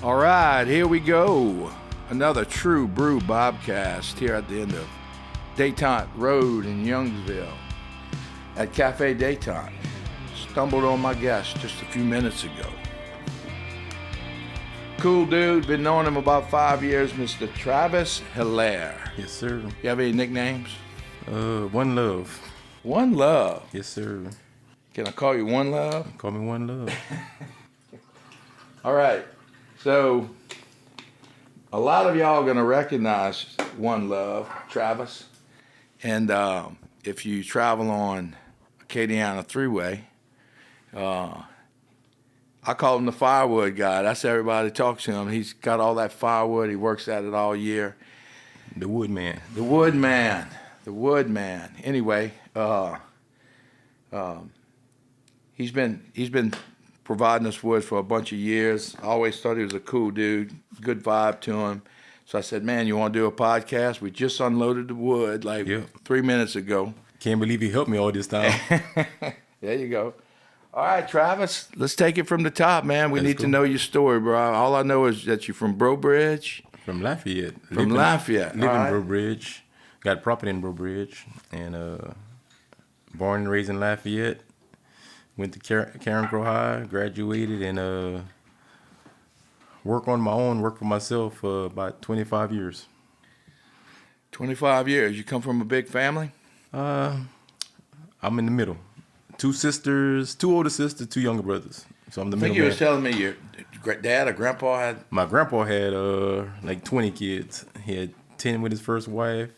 All right, here we go. Another TrueBrew Bobcast here at the end of Detente Road in Youngsville at Cafe Detente. Stumbled on my guest just a few minutes ago. Cool dude, been knowing him about 5 years, Mr. Travis HeLaire. Yes, sir. You have any nicknames? One Love. One Love. Yes, sir. Can I call you One Love? Call me One Love. All right. So, a lot of y'all are going to recognize One Love, Travis. And if you travel on Acadiana thruway, I call him the Firewood guy. That's everybody talks to him. He's got all that firewood. He works at it all year. The Woodman. The Woodman. The Woodman. Anyway, he's been providing us wood for a bunch of years. I always thought he was a cool dude, good vibe to him. So I said, man, you want to do a podcast? We just unloaded the wood 3 minutes ago. Can't believe he helped me all this time. There you go. All right, Travis, let's take it from the top, man. We need to know your story, bro. All I know is that you're from Breaux Bridge. From Lafayette. Lafayette. Live in Breaux Bridge. Got property in Breaux Bridge. And born and raised in Lafayette. Went to Karen Crow High, graduated, and worked for myself for about 25 years. 25 years. You come from a big family? I'm in the middle. 2 sisters, 2 older sisters, 2 younger brothers. So I'm the middle. I think you was telling me your dad or grandpa had... My grandpa had like 20 kids. He had 10 with his first wife,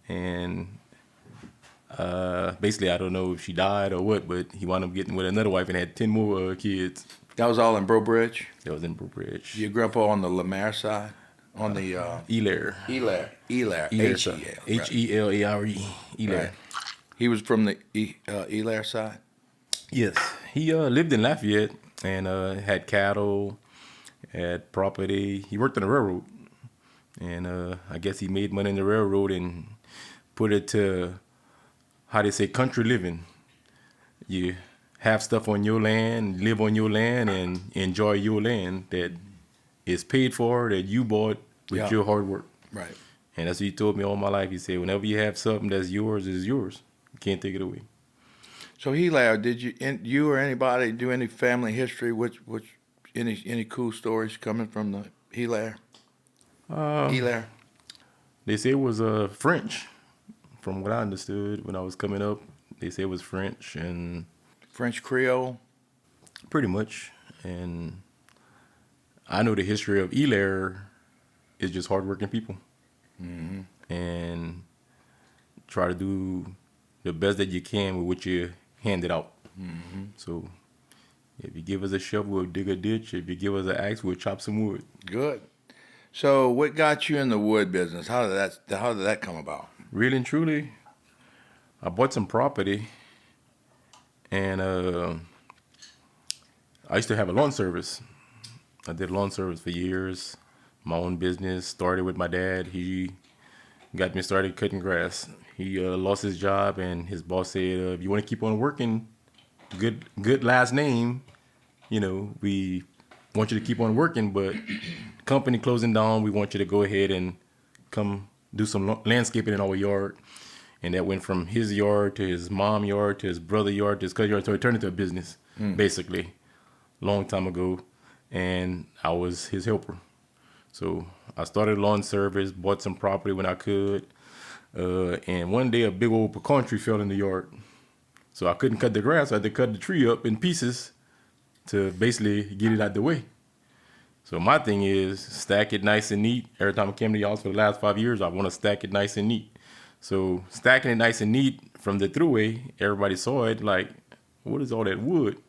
and basically I don't know if she died or what, but he wound up getting with another wife and had 10 more kids. That was all in Breaux Bridge? That was in Breaux Bridge. Your grandpa on the HeLaire side? On the... HeLaire. HeLaire. H-E-L-A-R-E. HeLaire. Right. He was from the HeLaire side? Yes. He lived in Lafayette and had cattle, had property. He worked on the railroad. And I guess he made money in the railroad and put it to, how they say, country living. You have stuff on your land, live on your land, and enjoy your land that is paid for, that you bought with your hard work. Right. And that's what he told me all my life. He said, whenever you have something that's yours, it's yours. You can't take it away. So HeLaire, did you or anybody do any family history? Any cool stories coming from the HeLaire? HeLaire. They say it was French, from what I understood when I was coming up. They say it was French and French Creole. Pretty much. And I know the history of HeLaire is just hardworking people, and try to do the best that you can with what you handed out. So if you give us a shovel, we'll dig a ditch. If you give us an axe, we'll chop some wood. Good. So what got you in the wood business? How did that come about? Really and truly, I bought some property, and I used to have a lawn service. I did lawn service for years. My own business. Started with my dad. He got me started cutting grass. He lost his job, and his boss said, if you want to keep on working, good last name, we want you to keep on working, but company closing down, we want you to go ahead and come do some landscaping in our yard. And that went from his yard to his mom's yard to his brother's yard to his cousin's yard. So it turned into a business, basically, long time ago. And I was his helper. So I started lawn service, bought some property when I could. And one day a big old pecan tree fell in the yard. So I couldn't cut the grass. I had to cut the tree up in pieces to basically get it out the way. So my thing is stack it nice and neat. Every time I came to y'all for the last 5 years, I want to stack it nice and neat. So stacking it nice and neat from the thruway, everybody saw it like, what is all that wood?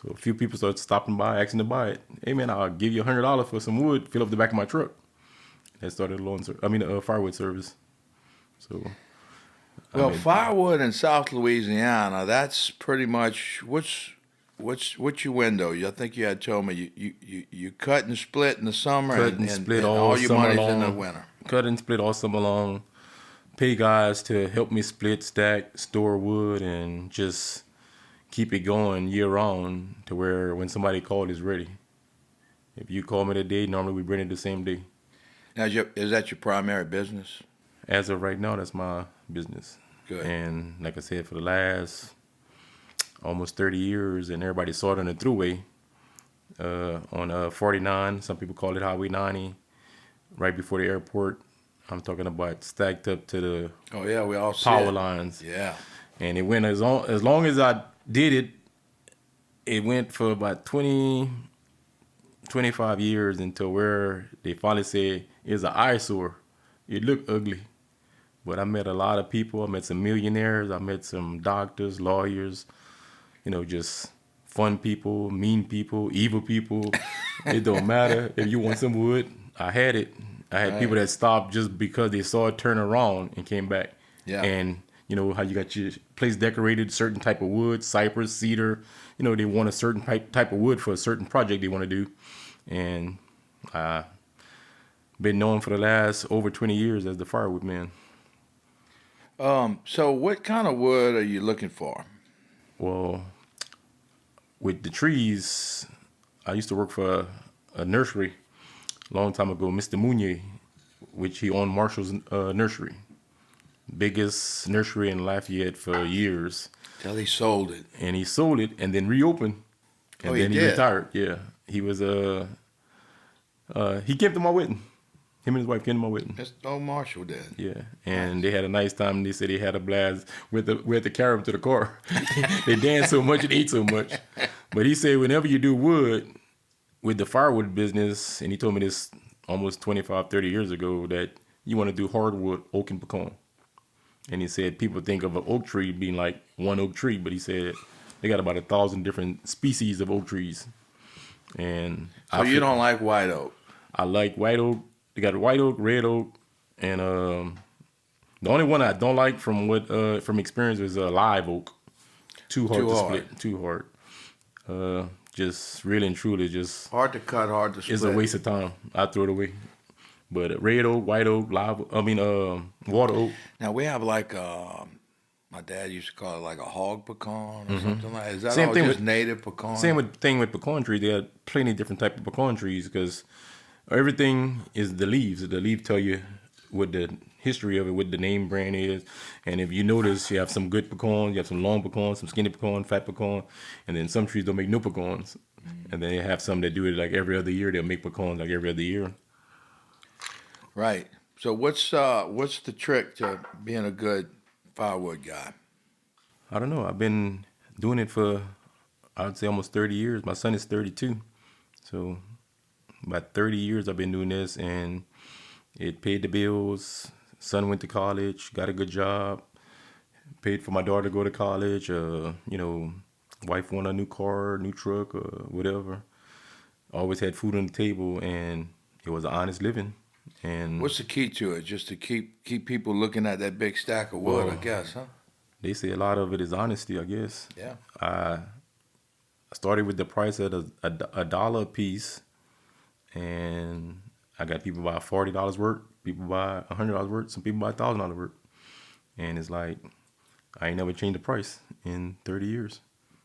So a few people started stopping by, asking to buy it. Hey man, I'll give you $100 for some wood, fill up the back of my truck. That started firewood service. So, firewood in South Louisiana, that's pretty much what's your window? I think you had told me you cut and split in the summer and split all your money's long, in the winter. Cut and split all summer long. Pay guys to help me split, stack, store wood, and just keep it going year round to where when somebody called, it's ready. If you call me today, normally we bring it the same day. Now, is that your primary business? As of right now, that's my business. Good. And like I said, for the last almost 30 years, and everybody saw it on the thruway on 49. Some people call it Highway 90, right before the airport. I'm talking about stacked up to the Oh yeah, we all see power it. lines. Yeah. And it went as long as I did it, it went for about 20, 25 years until where they finally said it's an eyesore. It looked ugly. But I met a lot of people. I met some millionaires. I met some doctors, lawyers, just fun people, mean people, evil people. It don't matter. If you want some wood, I had it. I had people that stopped just because they saw it turn around and came back. Yeah. And you know how you got your place decorated, certain type of wood, cypress, cedar. They want a certain type of wood for a certain project they want to do. And I've been known for the last over 20 years as the Firewood man. So what kind of wood are you looking for? Well, with the trees, I used to work for a nursery a long time ago, Mr. Mounier, which he owned Marshall's nursery. Biggest nursery in Lafayette for years. Till he sold it. And he sold it and then reopened. And then he did? retired. Yeah. He was he came to my wedding. Him and his wife came to my wedding. Mr. Marshall did. Yeah, and they had a nice time. They said they had a blast. We had to carry them to the car. They danced so much and ate so much. But he said whenever you do wood with the firewood business, and he told me this almost 25, 30 years ago, that you want to do hardwood, oak and pecan. And he said people think of an oak tree being like one oak tree, but he said they got about 1,000 different species of oak trees. And So you don't like white oak? I like white oak. They got white oak, red oak, and the only one I don't like from experience is live oak. Too hard to split. Too hard. Just really and truly, just hard to cut, hard to split. It's a waste of time. I throw it away. But red oak, white oak, water oak. Now we have like my dad used to call it like a hog pecan or something like that. Is that Same all thing just with native pecan? Thing with pecan trees. There are plenty of different types of pecan trees because everything is the leaves. The leaves tell you what the history of it, what the name brand is. And if you notice, you have some good pecans, you have some long pecans, some skinny pecan, fat pecan, and then some trees don't make no pecans. And then you have some that do it like every other year. They'll make pecans like every other year. Right. So what's the trick to being a good firewood guy? I don't know. I've been doing it for, I would say, almost 30 years. My son is 32. So about 30 years I've been doing this, and it paid the bills. Son went to college, got a good job, paid for my daughter to go to college. Wife wanted a new car, new truck, or whatever. Always had food on the table, and it was an honest living. And what's the key to it? Just to keep people looking at that big stack of wood, I guess, huh? They say a lot of it is honesty, I guess. Yeah. I started with the price at a dollar a piece, and I got people buy $40 worth, people buy $100 worth, some people buy $1,000 worth. And it's like, I ain't never changed the price in 30 years.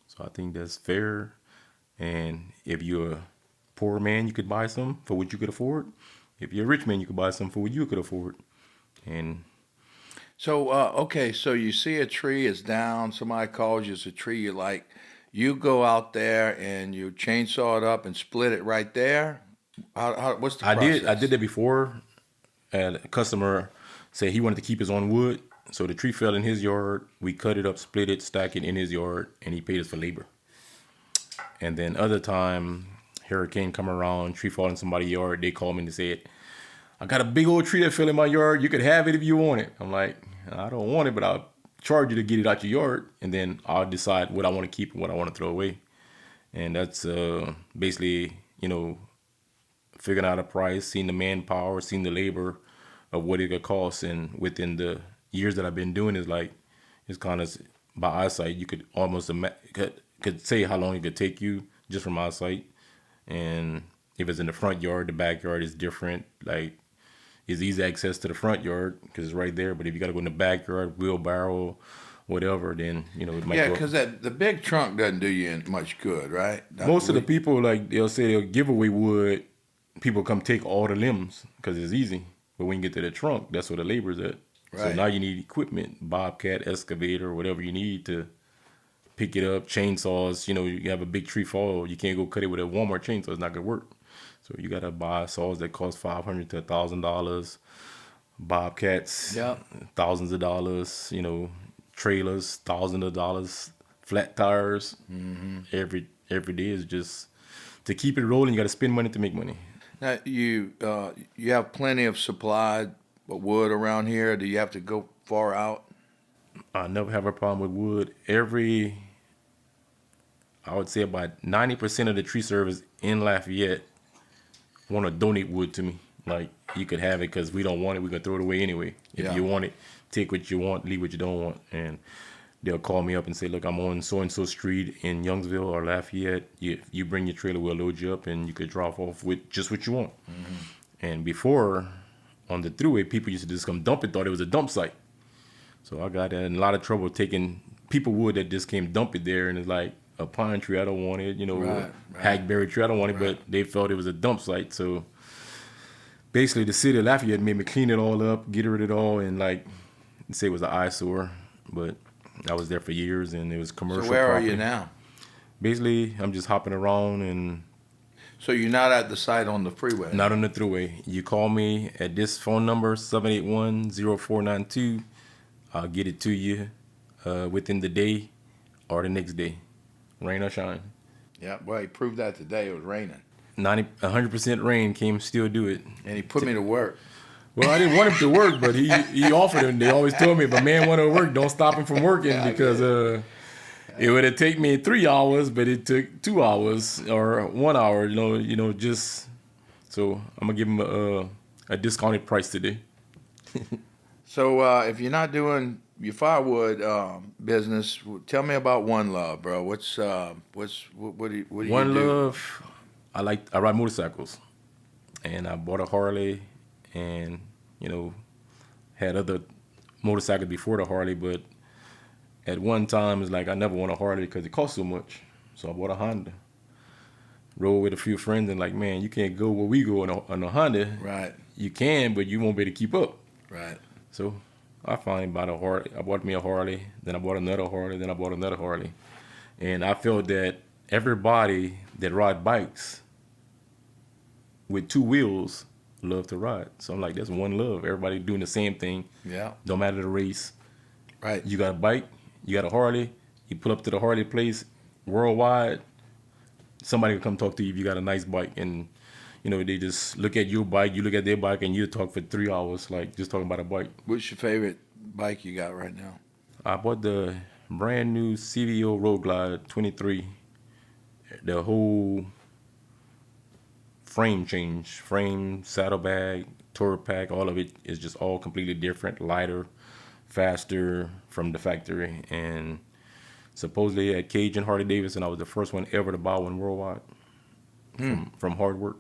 So I think that's fair. And if you're a poor man, you could buy some for what you could afford. If you're a rich man, you could buy some for what you could afford. And so, okay, so you see a tree is down, somebody calls you, it's a tree you like, you go out there and you chainsaw it up and split it right there? What's the process? I did that before. And a customer said he wanted to keep his own wood. So the tree fell in his yard. We cut it up, split it, stack it in his yard, and he paid us for labor. And then other time, hurricane come around, tree fall in somebody's yard. They called me and said, I got a big old tree that fell in my yard. You could have it if you want it. I'm like, I don't want it, but I'll charge you to get it out your yard. And then I'll decide what I want to keep and what I want to throw away. And that's basically, figuring out a price, seeing the manpower, seeing the labor of what it could cost. And within the years that I've been doing it's kind of by eyesight. You could almost could say how long it could take you just from eyesight. And if it's in the front yard, the backyard is different. Like, it's easy access to the front yard because it's right there. But if you got to go in the backyard, wheelbarrow, whatever, then it might Yeah, go up. because the big trunk doesn't do you much good, right? Most of the people, like, they'll say they'll give away wood. People come take all the limbs because it's easy. But when you get to the trunk, that's where the labor's at. So Right. now you need equipment, bobcat, excavator, whatever you need to pick it up, chainsaws. You have a big tree fall, you can't go cut it with a Walmart chainsaw. It's not gonna work. So you gotta buy saws that cost $500 to $1,000, bobcats, Yep. thousands of dollars. Trailers, thousands of dollars, flat tires. Every day is just to keep it rolling. You got to spend money to make money. Now you have plenty of supplied wood around here. Do you have to go far out? I never have a problem with wood. I would say about 90% of the tree service in Lafayette want to donate wood to me. Like, you could have it because we don't want it. We're going to throw it away anyway. If you want it, take what you want, leave what you don't want. And they'll call me up and say, look, I'm on so-and-so street in Youngsville or Lafayette. You bring your trailer, we'll load you up, and you could drop off with just what you want. And before, on the thruway, people used to just come dump it, thought it was a dump site. So I got in a lot of trouble taking people wood that just came dump it there, and it's like a pine tree, I don't want it, Right. hackberry tree, I don't want it, but they felt it was a dump site. So basically the city of Lafayette made me clean it all up, get rid of it all, and say it was an eyesore, but I was there for years, and it was commercial So where property. are you now? Basically, I'm just hopping around and So you're not at the site on the freeway? not on the thruway. You call me at this phone number, 781-0492. I'll get it to you within the day or the next day, rain or shine. Yeah, well, he proved that today. It was raining. 100% rain, came still do it. And he put me to work. Well, I didn't want him to work, but he offered it. And they always told me, if a man want to work, don't stop him from working, because it would have taken me 3 hours, but it took 2 hours or 1 hour. Just so I'm gonna give him a discounted price today. So if you're not doing your firewood business, tell me about One Love, bro. What do you One do? Love, I ride motorcycles, and I bought a Harley, and had other motorcycles before the Harley, but at one time it's like I never want a Harley because it costs so much, so I bought a Honda. Rode with a few friends, and like, man, you can't go where we go on a Honda. Right. You can, but you won't be able to keep up. Right. So I finally bought a Harley. I bought me a Harley, then I bought another Harley, then I bought another Harley. And I felt that everybody that ride bikes with two wheels love to ride. So I'm like, that's one love. Everybody doing the same thing. Yeah. Don't matter the race. Right. You got a bike, you got a Harley, you pull up to the Harley place worldwide, somebody will come talk to you if you got a nice bike. And they just look at your bike, you look at their bike, and you talk for 3 hours, like just talking about a bike. What's your favorite bike you got right now? I bought the brand new CVO Road Glide 23. The whole frame change, saddlebag, tour pack, all of it is just all completely different, lighter, faster from the factory. And supposedly at Cajun Harley Davidson, I was the first one ever to buy one worldwide from hard work.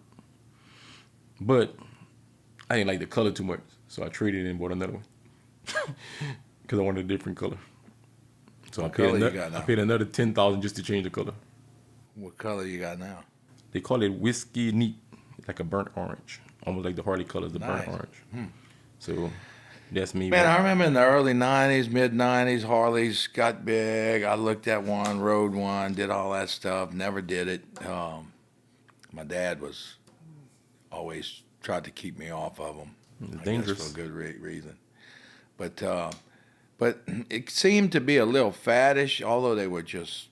But I didn't like the color too much, so I traded it and bought another one because I wanted a different color. So What color you got now? I paid another $10,000 just to change the color. What color you got now? They call it whiskey neat, like a burnt orange, almost like the Harley colors, the Nice. burnt orange. So that's me. Man, I remember in the early 90s, mid 90s, Harleys got big. I looked at one, rode one, did all that stuff, never did it. My dad was always tried to keep me off of them. It's I dangerous. guess for a good reason. But it seemed to be a little faddish, although they were just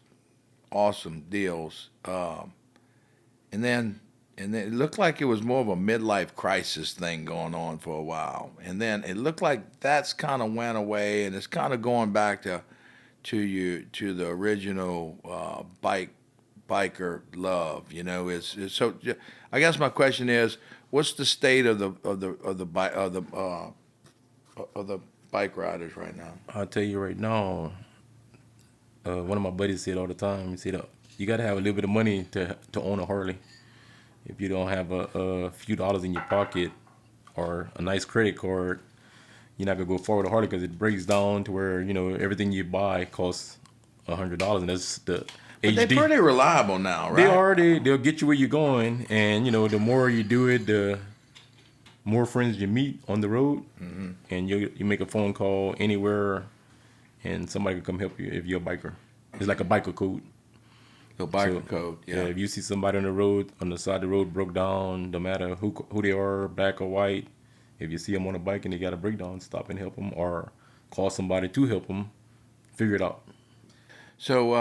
awesome deals. And then it looked like it was more of a midlife crisis thing going on for a while. And then it looked like that's kind of went away, and it's kind of going back to the original biker love. It's so. I guess my question is, what's the state of the bike riders right now? I'll tell you right now, one of my buddies said all the time, he said, you got to have a little bit of money to own a Harley. If you don't have a few dollars in your pocket or a nice credit card, you're not gonna go forward or harder because it breaks down to where everything you buy costs $100, and that's the But they're HD. pretty reliable now, right? They are. They'll get you where you're going, and the more you do it, the more friends you meet on the road, and you make a phone call anywhere, and somebody can come help you if you're a biker. It's like a biker code. The biker code, yeah. If you see somebody on the road, on the side of the road, broke down, no matter who they are, black or white, if you see them on a bike and they got a breakdown, stop and help them, or call somebody to help them figure it out. So,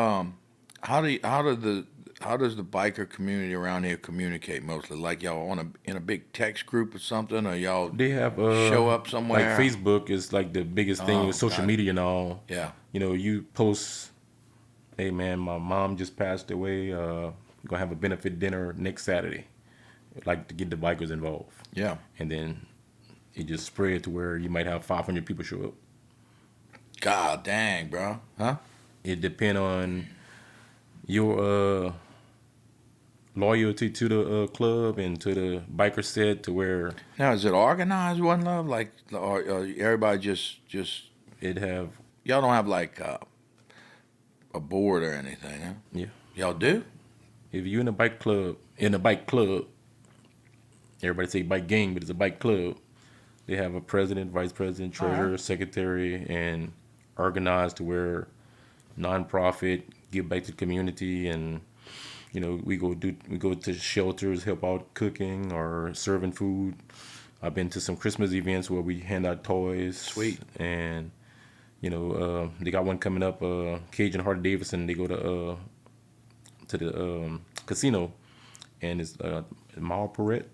how does the biker community around here communicate mostly? Like y'all in a big text group or something, or y'all They have show up somewhere? like Facebook is like the biggest thing with social media and all. Yeah. You post, hey man, my mom just passed away. We're gonna have a benefit dinner next Saturday. I'd like to get the bikers involved. Yeah. And then it just spread to where you might have 500 people show up. God dang, bro. Huh? It depends on your loyalty to the club and to the biker set, to where Now, is it organized, One Love? Like, or everybody just it have y'all don't have like a board or anything, huh? yeah. Y'all do? If you're in a bike club, everybody say bike gang, but it's a bike club. They have a president, vice president, treasurer, secretary, and organized to where nonprofit, give back to the community, and we go to shelters, help out cooking or serving food. I've been to some Christmas events where we hand out toys. Sweet. And they got one coming up, Cajun Harley Davidson. They go to the casino, and it's Mal Perret.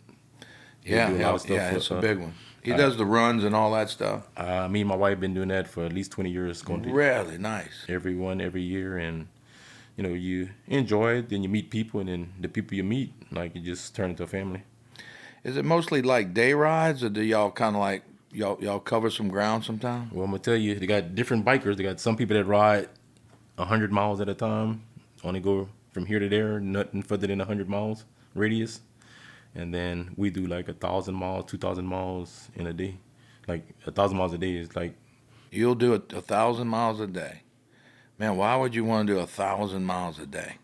Yeah, do a lot of stuff yeah, for, it's a big one. He does the runs and all that stuff. Me and my wife been doing that for at least 20 years. Going to Really nice. every year, and you enjoy it. Then you meet people, and then the people you meet, like, you just turn into a family. Is it mostly like day rides, or do y'all kind of like y'all cover some ground sometime? Well, I'm gonna tell you, they got different bikers. They got some people that ride 100 miles at a time, only go from here to there, nothing further than 100 miles radius. And then we do like 1,000 miles, 2,000 miles in a day. Like 1,000 miles a day is like, You'll do 1,000 miles a day. Man, why would you want to do 1,000 miles a day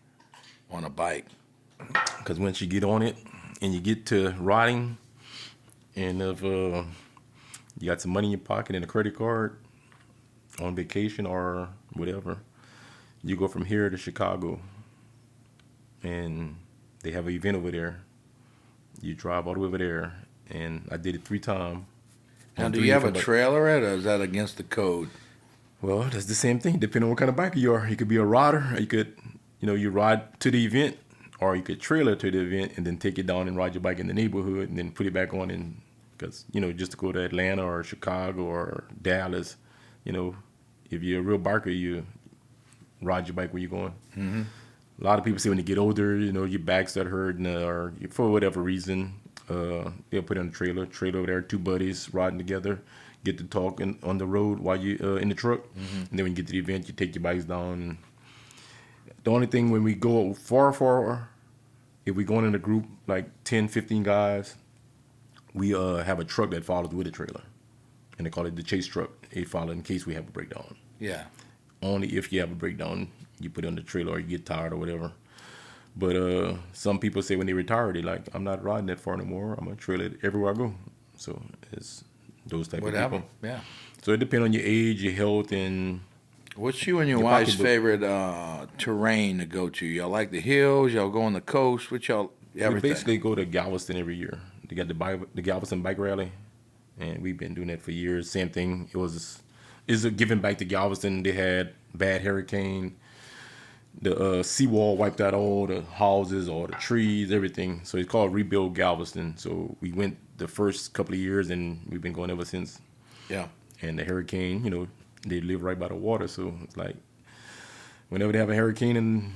on a bike? because once you get on it and you get to riding, and if you got some money in your pocket and a credit card on vacation or whatever, you go from here to Chicago, and they have an event over there. You drive all the way over there, and I did it 3 times. Now, do you have a trailer at, or is that against the code? Well, that's the same thing, depending on what kind of biker you are. You could be a rider, or you could, you ride to the event, or you could trailer to the event and then take it down and ride your bike in the neighborhood and then put it back on. And because, just to go to Atlanta or Chicago or Dallas, if you're a real biker, you ride your bike where you're going. Mm-hmm. A lot of people say when they get older, your back start hurting, or for whatever reason, they'll put it on a trailer over there, 2 buddies riding together, get to talk on the road while you in the truck. Mm-hmm. And then when you get to the event, you take your bikes down. The only thing when we go far, if we're going in a group like 10, 15 guys, we have a truck that follows with a trailer. And they call it the chase truck. They follow in case we have a breakdown. Yeah. Only if you have a breakdown, you put it on the trailer or you get tired or whatever. But some people say when they retire, they like, I'm not riding that far anymore. I'm going to trailer it everywhere I go. So it's those type of people. Yeah. So it depends on your age, your health, and What's you and your your wife's pocketbook. favorite terrain to go to? Y'all like the hills? Y'all go on the coast? What y'all, we everything? basically go to Galveston every year. They got the Galveston bike rally, and we've been doing that for years. Same thing. It's a giving back to Galveston. They had bad hurricane. The seawall wiped out all the houses, all the trees, everything. So it's called Rebuild Galveston. So we went the first couple of years, and we've been going ever since. Yeah. And the hurricane, they live right by the water. So it's like whenever they have a hurricane, and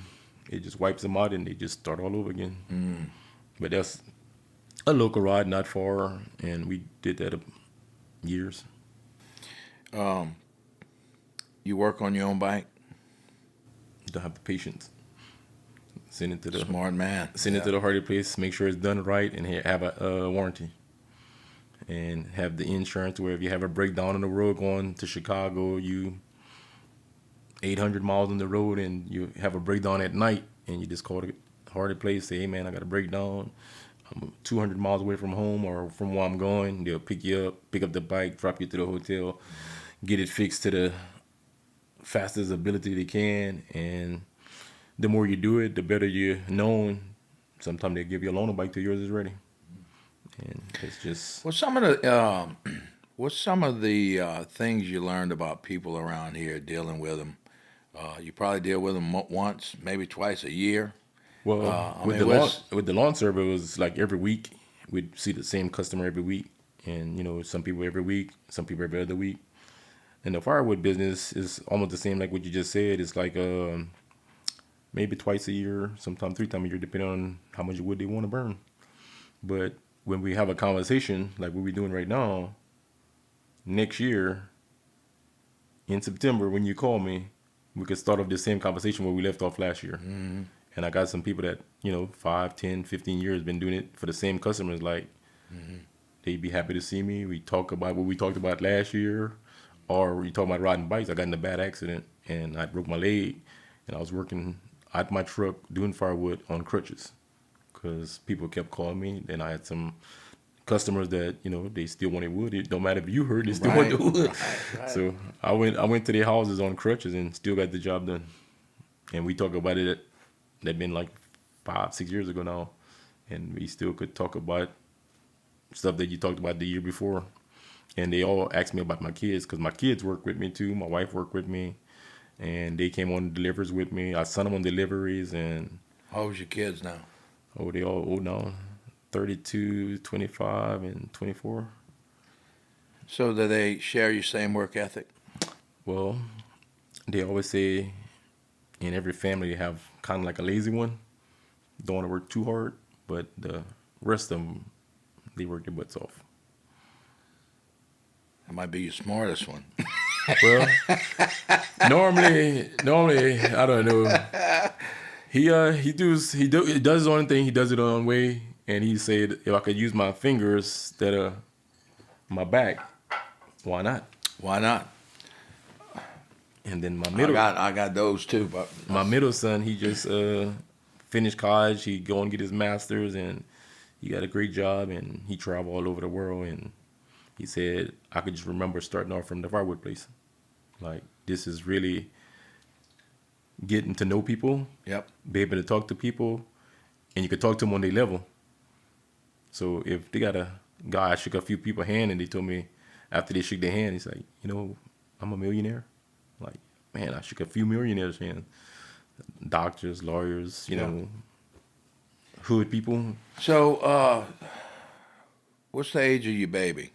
it just wipes them out, and they just start all over again. Mm. But that's a local ride, not far, and we did that years. You work on your own bike? Don't have the patience. Send it to the Smart man. Send it to the Hardy place. Make sure it's done right, and have a warranty. and have the insurance where if you have a breakdown on the road going to Chicago, you 800 miles on the road and you have a breakdown at night and you just call the Hardy place, say, hey man, I got a breakdown. I'm 200 miles away from home or from where I'm going. They'll pick you up, pick up the bike, drop you to the hotel, get it fixed to the fastest ability they can. And the more you do it, the better you're known. Sometimes they give you a loaner bike till yours is ready. And it's just What's some of the things you learned about people around here dealing with them? You probably deal with them once, maybe twice a year. well with the lawn server, it was like every week we'd see the same customer every week, and some people every week, some people every other week. And the firewood business is almost the same, like what you just said. It's like maybe twice a year, sometimes 3 times a year, depending on how much wood they want to burn. But when we have a conversation like what we're doing right now, next year in September, when you call me, we could start off the same conversation where we left off last year. Mm-hmm. And I got some people that 5, 10, 15 years been doing it for the same customers. Like they'd be happy to see me. We talk about what we talked about last year, or we talk about riding bikes. I got in a bad accident and I broke my leg, and I was working at my truck doing firewood on crutches because people kept calling me. Then I had some customers that they still wanted wood. It don't matter if you heard, they still want the wood. Right. So I went to their houses on crutches and still got the job done. And we talk about it. That been like 5, 6 years ago now, and we still could talk about stuff that you talked about the year before. And they all asked me about my kids because my kids work with me too. My wife worked with me, and they came on deliveries with me. I sent them on deliveries, and How old's your kids now? they all old now, 32, 25, and 24. So do they share your same work ethic? Well, they always say in every family you have kind of like a lazy one, don't want to work too hard, but the rest of them, they work their butts off. That might be your smartest one. Well, normally I don't know. He does his own thing. He does it his own way, and he said if I could use my fingers instead of my back, why not? Why not? And then my middle, I got those too, but my middle son, he just finished college. He go and get his master's, and he got a great job, and he traveled all over the world. And he said I could just remember starting off from the firewood place. Like, this is really getting to know people, Yep. be able to talk to people, and you could talk to them on their level. So if they got a guy, I shook a few people's hand, and they told me after they shook their hand, he's like, I'm a millionaire. Like, man, I shook a few millionaires' hands. Doctors, lawyers, hood people. So, what's the age of your baby?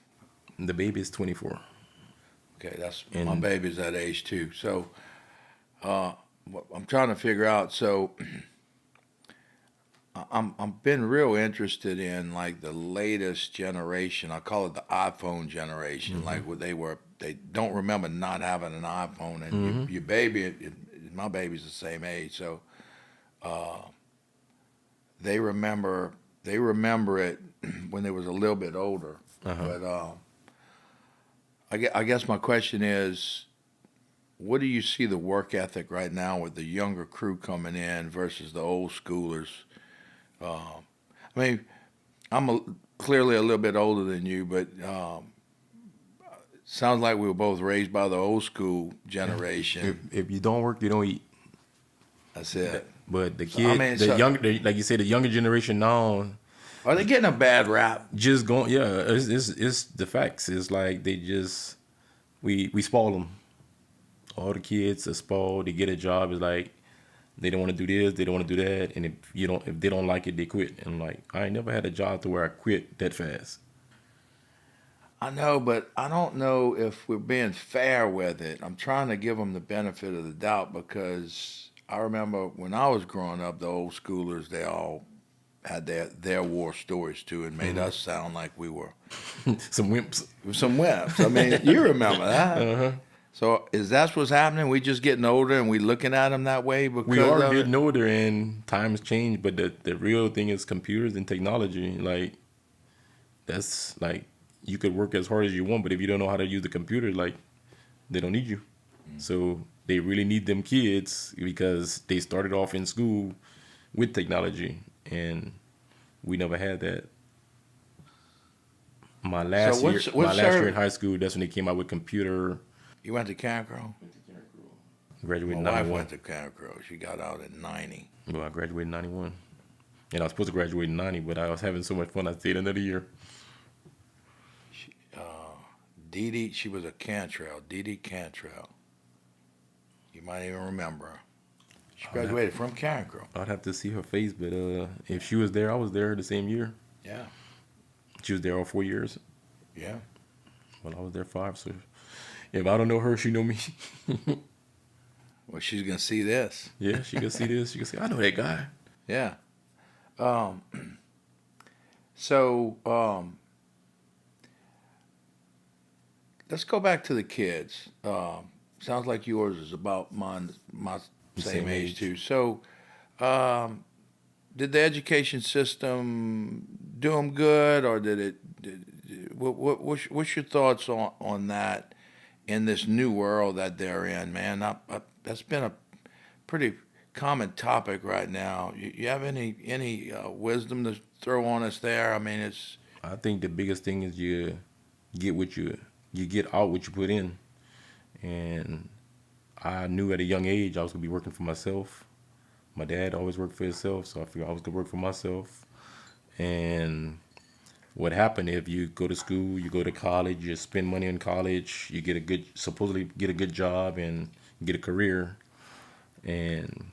The baby is 24. Okay, my And- baby's that age too. So, I'm trying to figure out. So, I'm been real interested in like the latest generation. I call it the iPhone generation. Mm-hmm. Like they don't remember not having an iPhone, and your baby, my baby's the same age, so they remember it when they was a little bit older. Uh-huh. But I guess my question is, what do you see the work ethic right now with the younger crew coming in versus the old schoolers? I mean, clearly a little bit older than you, but sounds like we were both raised by the old school generation. If you don't work, you don't eat. That's it. But the So, kid, I mean, like you said, the younger generation now, Are they getting a bad rap? just going, it's the facts. It's like they just, we spoil them. All the kids are spoiled. They get a job. It's like they don't want to do this, they don't want to do that, and if they don't like it, they quit. And like, I ain't never had a job to where I quit that fast. I know, but I don't know if we're being fair with it. I'm trying to give them the benefit of the doubt because I remember when I was growing up, the old schoolers, they all had their war stories too and made us sound like we were Some wimps. some wimps. I mean, you remember that. So is that what's happening? We just getting older and we looking at them that way because We are of it? getting older and times change, but the real thing is computers and technology. Like, that's like, you could work as hard as you want, but if you don't know how to use the computer, like, they don't need you. So they really need them kids because they started off in school with technology, and we never had that. My So last year, what's my last year in service? high school, that's when they came out with computer. You went to Cancro? Graduated My in wife 91. went to Cancro. She got out at 90. Well, I graduated in 91. And I was supposed to graduate in 90, but I was having so much fun, I stayed another year. She, Dee Dee, she was a Cantrell. Dee Dee Cantrell. You might even remember her. She graduated from Cancro. I'd have to see her face, but if she was there, I was there the same year. Yeah. She was there all 4 years. Yeah. Well, I was there 5, so if I don't know her, she know me. Well, she's gonna see this. Yeah, she can see this. She can say, I know that guy. Yeah. So let's go back to the kids. Sounds like yours is about my same age too. So, did the education system do them good, or did it? What's your thoughts on that in this new world that they're in, man? That's been a pretty common topic right now. You have any wisdom to throw on us there? I mean, it's I think the biggest thing is you get you get out what you put in. And I knew at a young age I was gonna be working for myself. My dad always worked for himself, so I figured I was gonna work for myself. And what happened if you go to school, you go to college, you spend money in college, you get supposedly get a good job and get a career. And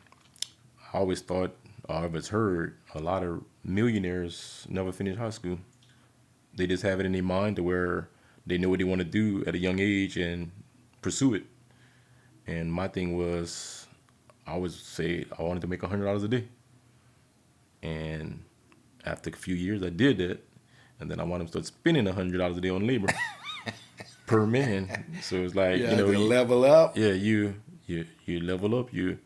I always thought, or I was heard, a lot of millionaires never finish high school. They just have it in their mind to where they know what they want to do at a young age and pursue it. And my thing was, I would say I wanted to make $100 a day. And after a few years, I did that. And then I wanted to start spending $100 a day on labor per man. So it's like, you you know, to level up. yeah, you level up. You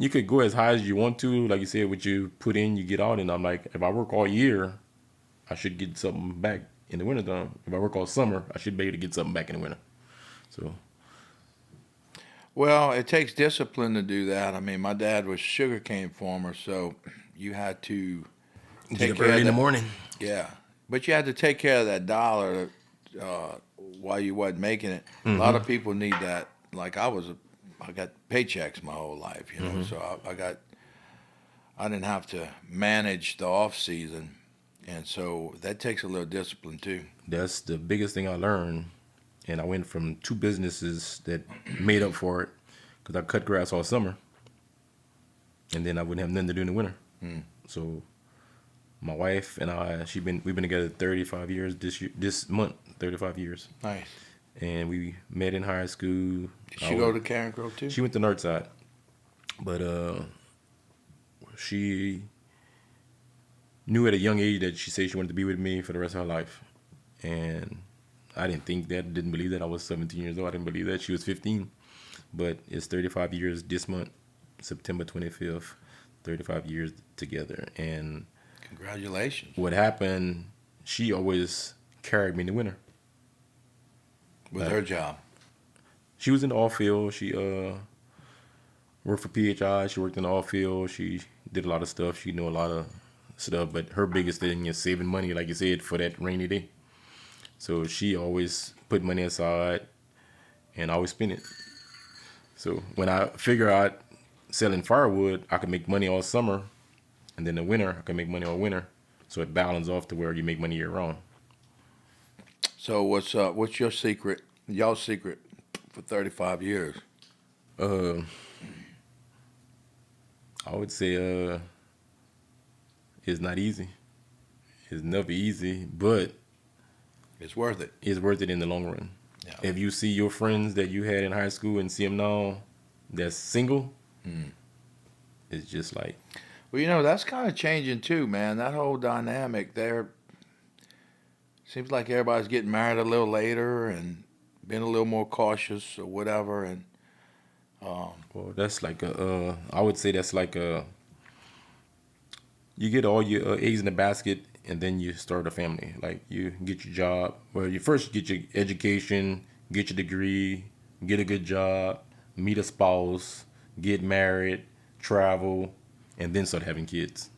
could go as high as you want to. Like you said, what you put in, you get out. And I'm like, if I work all year, I should get something back in the wintertime. If I work all summer, I should be able to get something back in the winter. So, Well, it takes discipline to do that. I mean, my dad was sugarcane farmer, so you had to get take up care early of in the that. morning. Yeah, but you had to take care of that dollar while you wasn't making it. A lot of people need that. Like I got paychecks my whole life, you know. So I didn't have to manage the off season, and so that takes a little discipline too. That's the biggest thing I learned. And I went from 2 businesses that made up for it because I cut grass all summer. And then I wouldn't have nothing to do in the winter. So my wife and I, we've been together 35 years this month, 35 years. Nice. And we met in high school. Did she go to Karen Grove too? She went to Northside. But she knew at a young age that she said she wanted to be with me for the rest of her life. And I didn't think that, didn't believe that. I was 17 years old. I didn't believe that. She was 15. But it's 35 years this month, September 25th, 35 years together. And Congratulations. what happened, she always carried me in the winter. With her job. She was in the oil field. She worked for PHI. She worked in the oil field. She did a lot of stuff. She knew a lot of stuff. But her biggest thing is saving money, like you said, for that rainy day. So she always put money aside and always spend it. So when I figure out selling firewood, I can make money all summer. And then the winter, I can make money all winter. So it balances off to where you make money year round. So what's your secret, y'all's secret for 35 years? I would say it's not easy. It's never easy, but It's worth it. it's worth it in the long run. Yeah. If you see your friends that you had in high school and see them now that's single, it's just like, Well, you know, that's kind of changing too, man. That whole dynamic there. Seems like everybody's getting married a little later and being a little more cautious or whatever. And well, that's like I would say that's like you get all your eggs in the basket and then you start a family. Like you get your job. Well, you first get your education, get your degree, get a good job, meet a spouse, get married, travel, and then start having kids.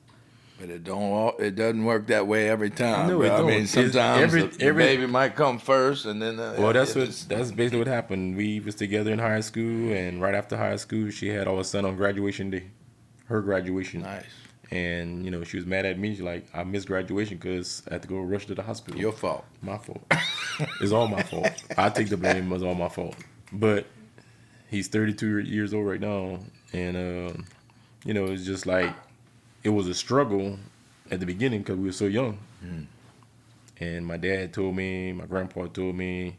But it doesn't work that way every time, No, bro. it I don't. mean, It's sometimes the every. baby might come first, and then Well, that's basically what happened. We was together in high school, and right after high school, she had our son on graduation day, her graduation. nice. And she was mad at me. She's like, I missed graduation because I had to go rush to the hospital. Your fault. My fault. It's all my fault. I take the blame. It's all my fault. But he's 32 years old right now, and it's just like it was a struggle at the beginning because we were so young. And my dad told me, my grandpa told me,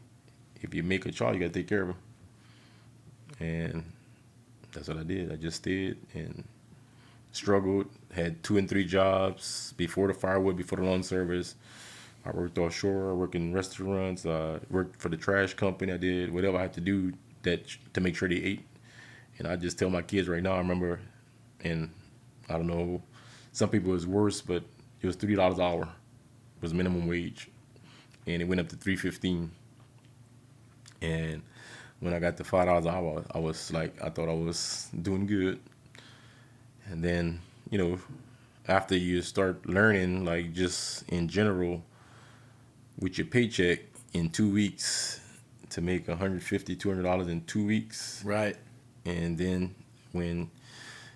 if you make a child, you gotta take care of him. And that's what I did. I just stayed and struggled. Had 2 and 3 jobs before the Firewood, before the lawn service. I worked offshore. I worked in restaurants. Worked for the trash company. I did whatever I had to do to make sure they ate. And I just tell my kids right now. I remember, and I don't know, some people it was worse, but it was $3 an hour. It was minimum wage, and it went up to $3.15. And when I got to $5 an hour, I was like, I thought I was doing good. And then, after you start learning, like just in general, with your paycheck in 2 weeks to make $150, $200 in 2 weeks. Right. And then when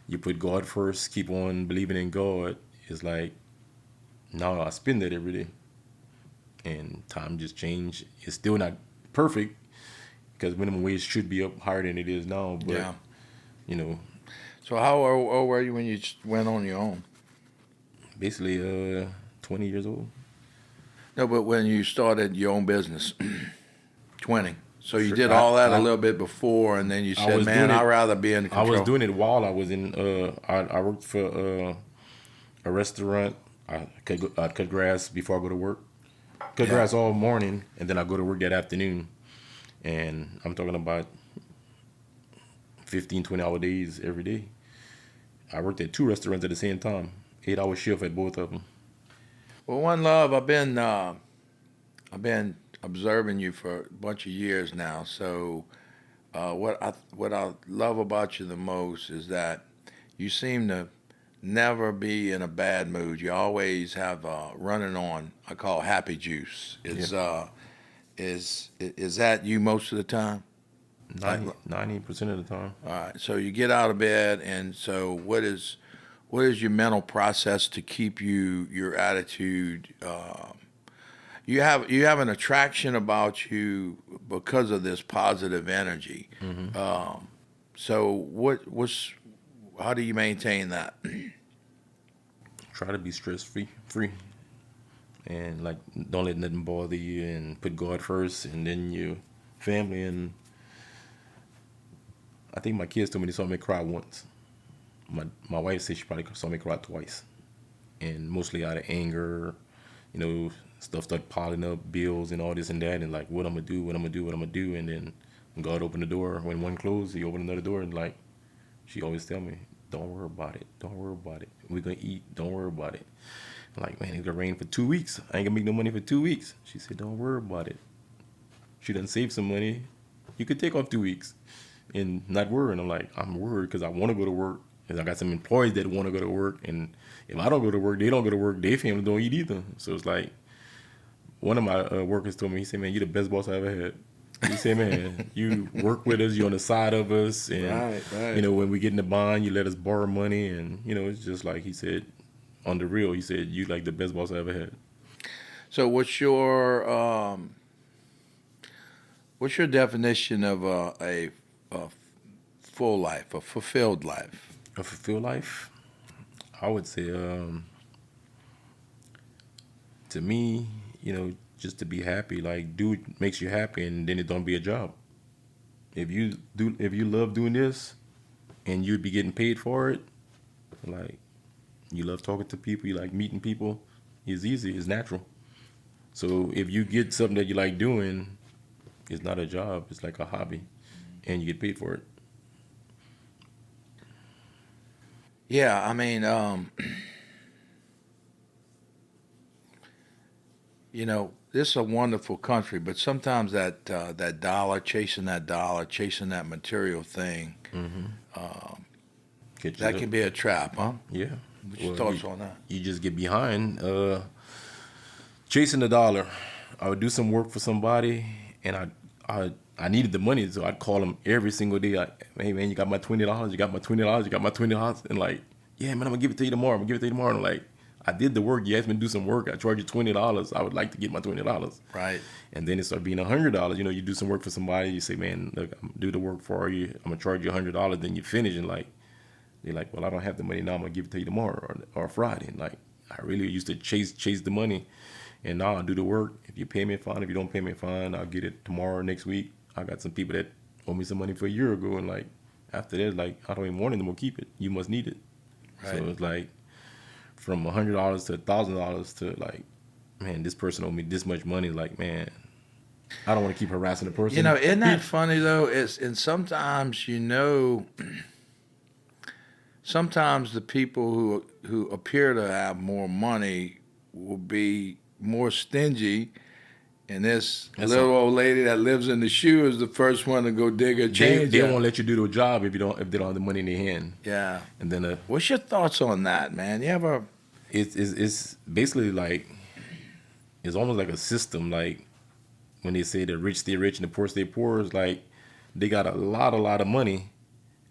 you put God first, keep on believing in God, it's like, now I spend that every day. And time just changed. It's still not perfect because minimum wage should be up higher than it is now. But, Yeah. So how old were you when you went on your own? Basically 20 years old. No, but when you started your own business, 20. So you Sure. did all that a little bit before, and then you said, man, I'd rather be in I control. was doing it while I was in, I worked for a restaurant. I'd cut grass before I go to work. Cut grass all morning, and then I go to work that afternoon. And I'm talking about 15, 20-hour days every day. I worked at 2 restaurants at the same time, 8-hour shift at both of them. Well, One Love, I've been observing you for a bunch of years now. So what I love about you the most is that you seem to never be in a bad mood. You always have running on. I call happy juice. Is that you most of the time? 90% of the time. All right. So you get out of bed, and so what is your mental process to keep your attitude? You have an attraction about you because of this positive energy. So how do you maintain that? Try to be stress free, and like don't let nothing bother you, and put God first, and then your family. And I think my kids told me they saw me cry once. My wife said she probably saw me cry twice, and mostly out of anger. Stuff started piling up, bills and all this and that, and like what I'm gonna do, and then God opened the door. When one closed, He opened another door, and like she always tell me, don't worry about it. We're gonna eat. Don't worry about it. I'm like, man, it's gonna rain for 2 weeks. I ain't gonna make no money for 2 weeks. She said, don't worry about it. She done save some money. You could take off 2 weeks and not worry. And I'm like, I'm worried because I want to go to work. And I got some employees that want to go to work. And if I don't go to work, they don't go to work. Their family don't eat either. So it's like, one of my workers told me, he said, man, you're the best boss I ever had. He said, man, you work with us, you're on the side of us, and Right. when we get in the bond, you let us borrow money, and it's just like he said, on the real, he said, you like the best boss I ever had. So what's your definition of a full life, a fulfilled life? A fulfilled life, I would say, to me, just to be happy, like do what makes you happy, and then it don't be a job. If you love doing this, and you'd be getting paid for it, like you love talking to people, you like meeting people, it's easy, it's natural. So if you get something that you like doing, it's not a job, it's like a hobby, and you get paid for it. Yeah, I mean, you know, this is a wonderful country, but sometimes that dollar, chasing that material thing, Get that you can be a trap, huh? yeah. What's your Well, thoughts on that? you just get behind chasing the dollar. I would do some work for somebody, and I needed the money, so I'd call them every single day. Like, hey man, you got my $20? You got my $20? You got my $20? And like, yeah man, I'm gonna give it to you tomorrow. I'm gonna give it to you tomorrow. And I'm like, I did the work. You asked me to do some work. I charge you $20. I would like to get my $20. Right. And then it started being $100. You know, you do some work for somebody. You say, man, look, I'm gonna do the work for you. I'm gonna charge you $100. Then you finish, and like, they're like, well, I don't have the money now. I'm gonna give it to you tomorrow or Friday. And like, I really used to chase the money, and now I do the work. If you pay me, fine. If you don't pay me, fine. I'll get it tomorrow, next week. I got some people that owe me some money for a year ago, and like after that, like I don't even want it anymore. Keep it. You must need it. Right. So it's like from $100 to $1,000 to like, man, this person owed me this much money. Like, man, I don't want to keep harassing the person. You know, isn't that funny though? And sometimes sometimes the people who appear to have more money will be more stingy, and this little old lady that lives in the shoe is the first one to go dig a change. They won't let you do the job if they don't have the money in their hand. Yeah. And then What's your thoughts on that, man? You ever? it's basically like it's almost like a system. Like when they say the rich stay rich and the poor stay poor, it's like they got a lot of money,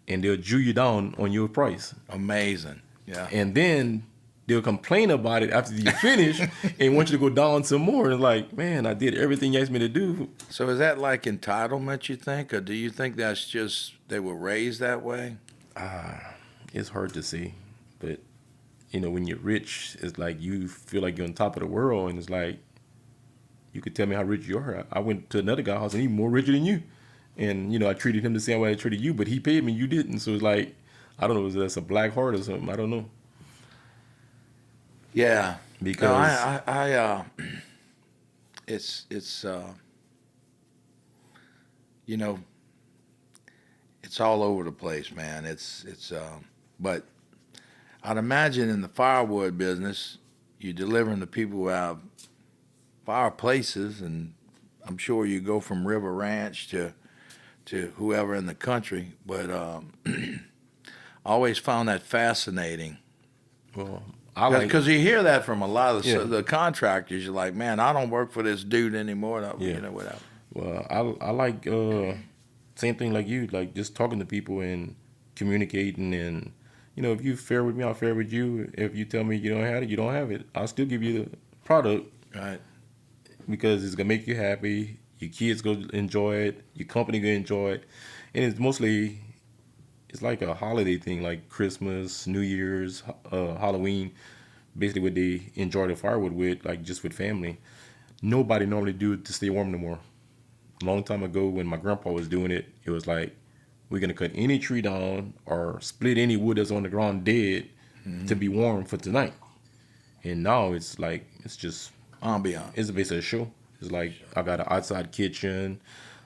and they'll Jew you down on your price. Amazing. Yeah. And then they'll complain about it after you finish and want you to go down some more. And it's like, man, I did everything you asked me to do. So is that like entitlement, you think, or do you think that's just they were raised that way? It's hard to see, but you know, when you're rich, it's like you feel like you're on top of the world, and it's like you could tell me how rich you are. I went to another guy's house and he's more richer than you, and you know, I treated him the same way I treated you, but he paid me, you didn't. So it's like, I don't know, is that's a black heart or something? I don't know. Yeah. Because no, it's you know, it's all over the place, man. But I'd imagine in the firewood business, you're delivering to people who have fireplaces, and I'm sure you go from River Ranch to whoever in the country. But I always found that fascinating. well, Because you hear that from a lot of Yeah. the contractors. You're like, man, I don't work for this dude anymore. Yeah. You know, whatever. well, I like same thing like you, like just talking to people and communicating, and you know, if you fair with me, I'll fair with you. If you tell me you don't have it, you don't have it. I'll still give you the product Right. because it's gonna make you happy. Your kids gonna enjoy it. Your company gonna enjoy it, and it's like a holiday thing, like Christmas, New Year's, Halloween. Basically, what they enjoy the firewood with, like just with family. Nobody normally do it to stay warm no more. A long time ago, when my grandpa was doing it, it was like we're gonna cut any tree down or split any wood that's on the ground dead to be warm for tonight. And now it's like it's just Ambiance. it's basically a show. It's like I got an outside kitchen,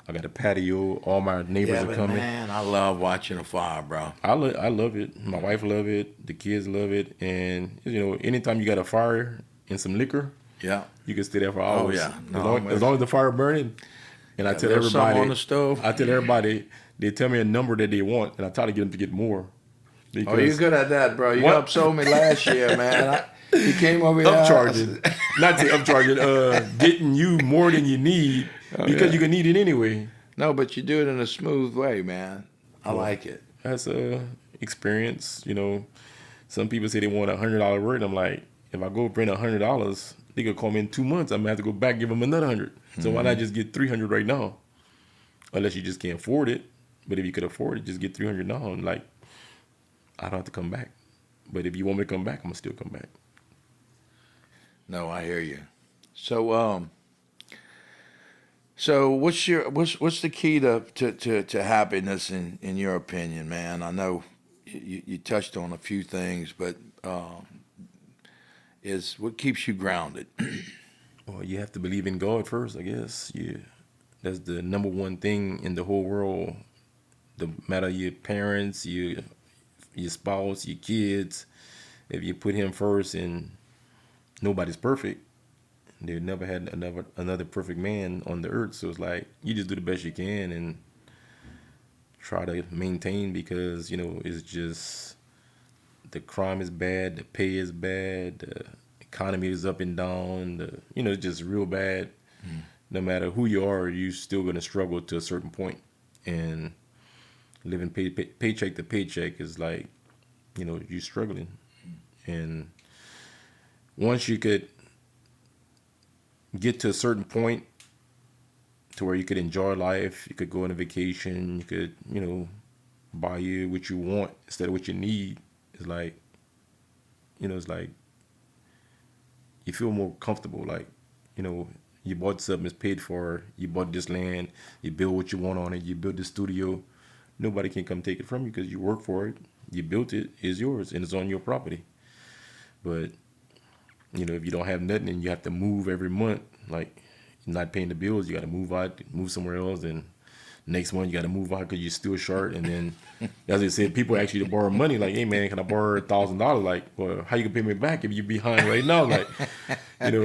I got a patio. All my neighbors Yeah, are but coming. man, I love watching a fire, bro. I love it. My wife love it. The kids love it. And you know, anytime you got a fire and some liquor, Yeah. you can stay there for hours. yeah. As long as the fire burning. And I tell There's some everybody on the stove. I tell everybody, they tell me a number that they want, and I try to get them to get more. Oh, you're good at that, bro. You What? upsold me last year, man. You came over here. Upcharging, not to upcharging, getting you more than you need because you can need it anyway. No, but you do it in a smooth way, man. I like it. That's a experience. You know, some people say they want $100 rate. I'm like, if I go bring $100, they could call me in 2 months. I'm gonna have to go back give them another 100. So why not just get 300 right now? Unless you just can't afford it. But if you could afford it, just get 300 now. And like, I don't have to come back. But if you want me to come back, I'm gonna still come back. No, I hear you. So, so what's the key to happiness in your opinion, man? I know you touched on a few things, but is what keeps you grounded? Well, you have to believe in God first, I guess. That's the number one thing in the whole world. No matter your parents, your spouse, your kids, if you put Him first, and nobody's perfect, They never had another perfect man on the earth. So it's like you just do the best you can and try to maintain, because it's just the crime is bad, the pay is bad, the economy is up and down, it's just real bad. No matter who you are, you still gonna struggle to a certain point, and living paycheck to paycheck is like, you're struggling. And once you could get to a certain point to where you could enjoy life, you could go on a vacation, you could, buy you what you want instead of what you need. It's like, it's like you feel more comfortable. Like, you bought something, it's paid for. You bought this land, you build what you want on it. You build the studio. Nobody can come take it from you because you work for it. You built it, it's yours, and it's on your property. But if you don't have nothing and you have to move every month, like you're not paying the bills, you got to move out, move somewhere else, and next month you got to move out because you're still short. And then, as I said, people ask you to borrow money. Like, hey man, can I borrow $1,000? Like, well, how you gonna pay me back if you're behind right now? Like, that's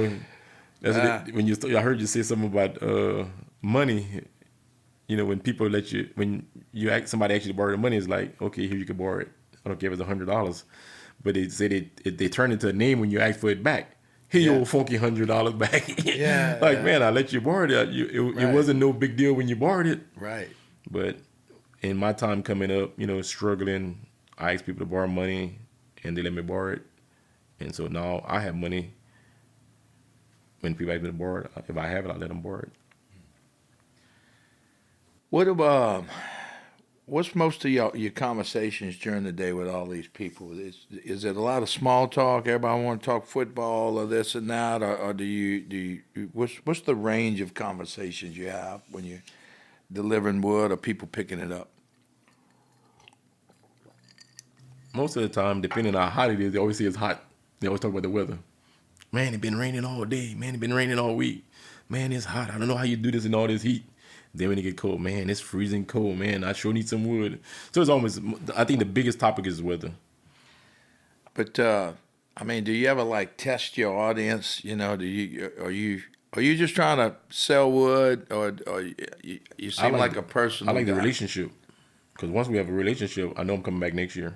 when I heard you say something about money. When people when you ask somebody actually to borrow the money, it's like, okay, here you can borrow it. I don't care if it's $100, but they say they turn it to a name when you ask for it back. Here, your funky $100 back. Yeah. Like, man, I let you borrow it. It wasn't no big deal when you borrowed it. Right. But in my time coming up, struggling, I asked people to borrow money, and they let me borrow it. And so now I have money. When people ask me to borrow it, if I have it, I let them borrow it. What's most of your conversations during the day with all these people? Is it a lot of small talk? Everybody want to talk football or this and that, or do you what's the range of conversations you have when you're delivering wood or people picking it up? Most of the time, depending on how hot it is, they always say it's hot. They always talk about the weather. Man, it been raining all day. Man, it been raining all week. Man, it's hot. I don't know how you do this in all this heat. Then when it get cold, man, it's freezing cold. Man, I sure need some wood. So it's almost, I think the biggest topic is weather. But do you ever like test your audience? Are you just trying to sell wood, or you seem like a person? I like the relationship, because once we have a relationship, I know I'm coming back next year.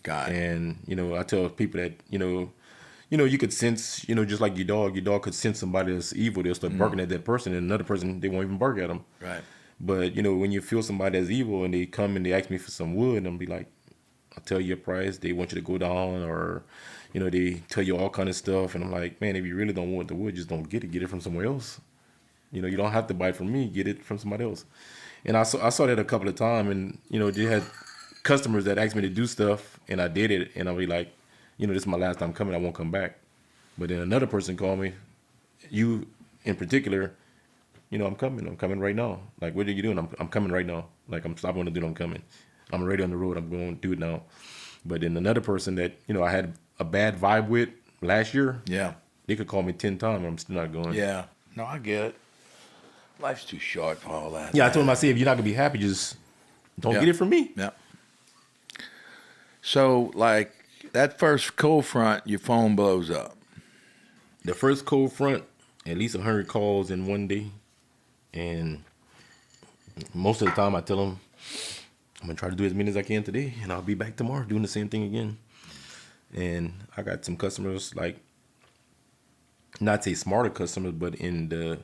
Got it. And I tell people that you could sense, just like your dog could sense somebody that's evil. They'll start barking at that person, and another person, they won't even bark at them. Right. But, when you feel somebody that's evil and they come and they ask me for some wood, and I'll be like, I'll tell you a price. They want you to go down, or, they tell you all kind of stuff. And I'm like, man, if you really don't want the wood, just don't get it. Get it from somewhere else. You don't have to buy it from me. Get it from somebody else. And I saw that a couple of times, and, they had customers that asked me to do stuff, and I did it. And I'll be like, this is my last time coming. I won't come back. But then another person called me, you in particular, I'm coming. I'm coming right now. Like, what are you doing? I'm coming right now. Like, I'm stopping to do it. I'm coming. I'm already on the road. I'm going to do it now. But then another person that, I had a bad vibe with last year. Yeah. They could call me 10 times and I'm still not going. Yeah. No, I get it. Life's too short for all that. Yeah, I told him, I said, if you're not going to be happy, just don't get it from me. Yeah. So, like, that first cold front, your phone blows up. The first cold front, at least 100 calls in one day. And most of the time I tell them, I'm going to try to do as many as I can today, and I'll be back tomorrow doing the same thing again. And I got some customers, like, not say smarter customers, but in the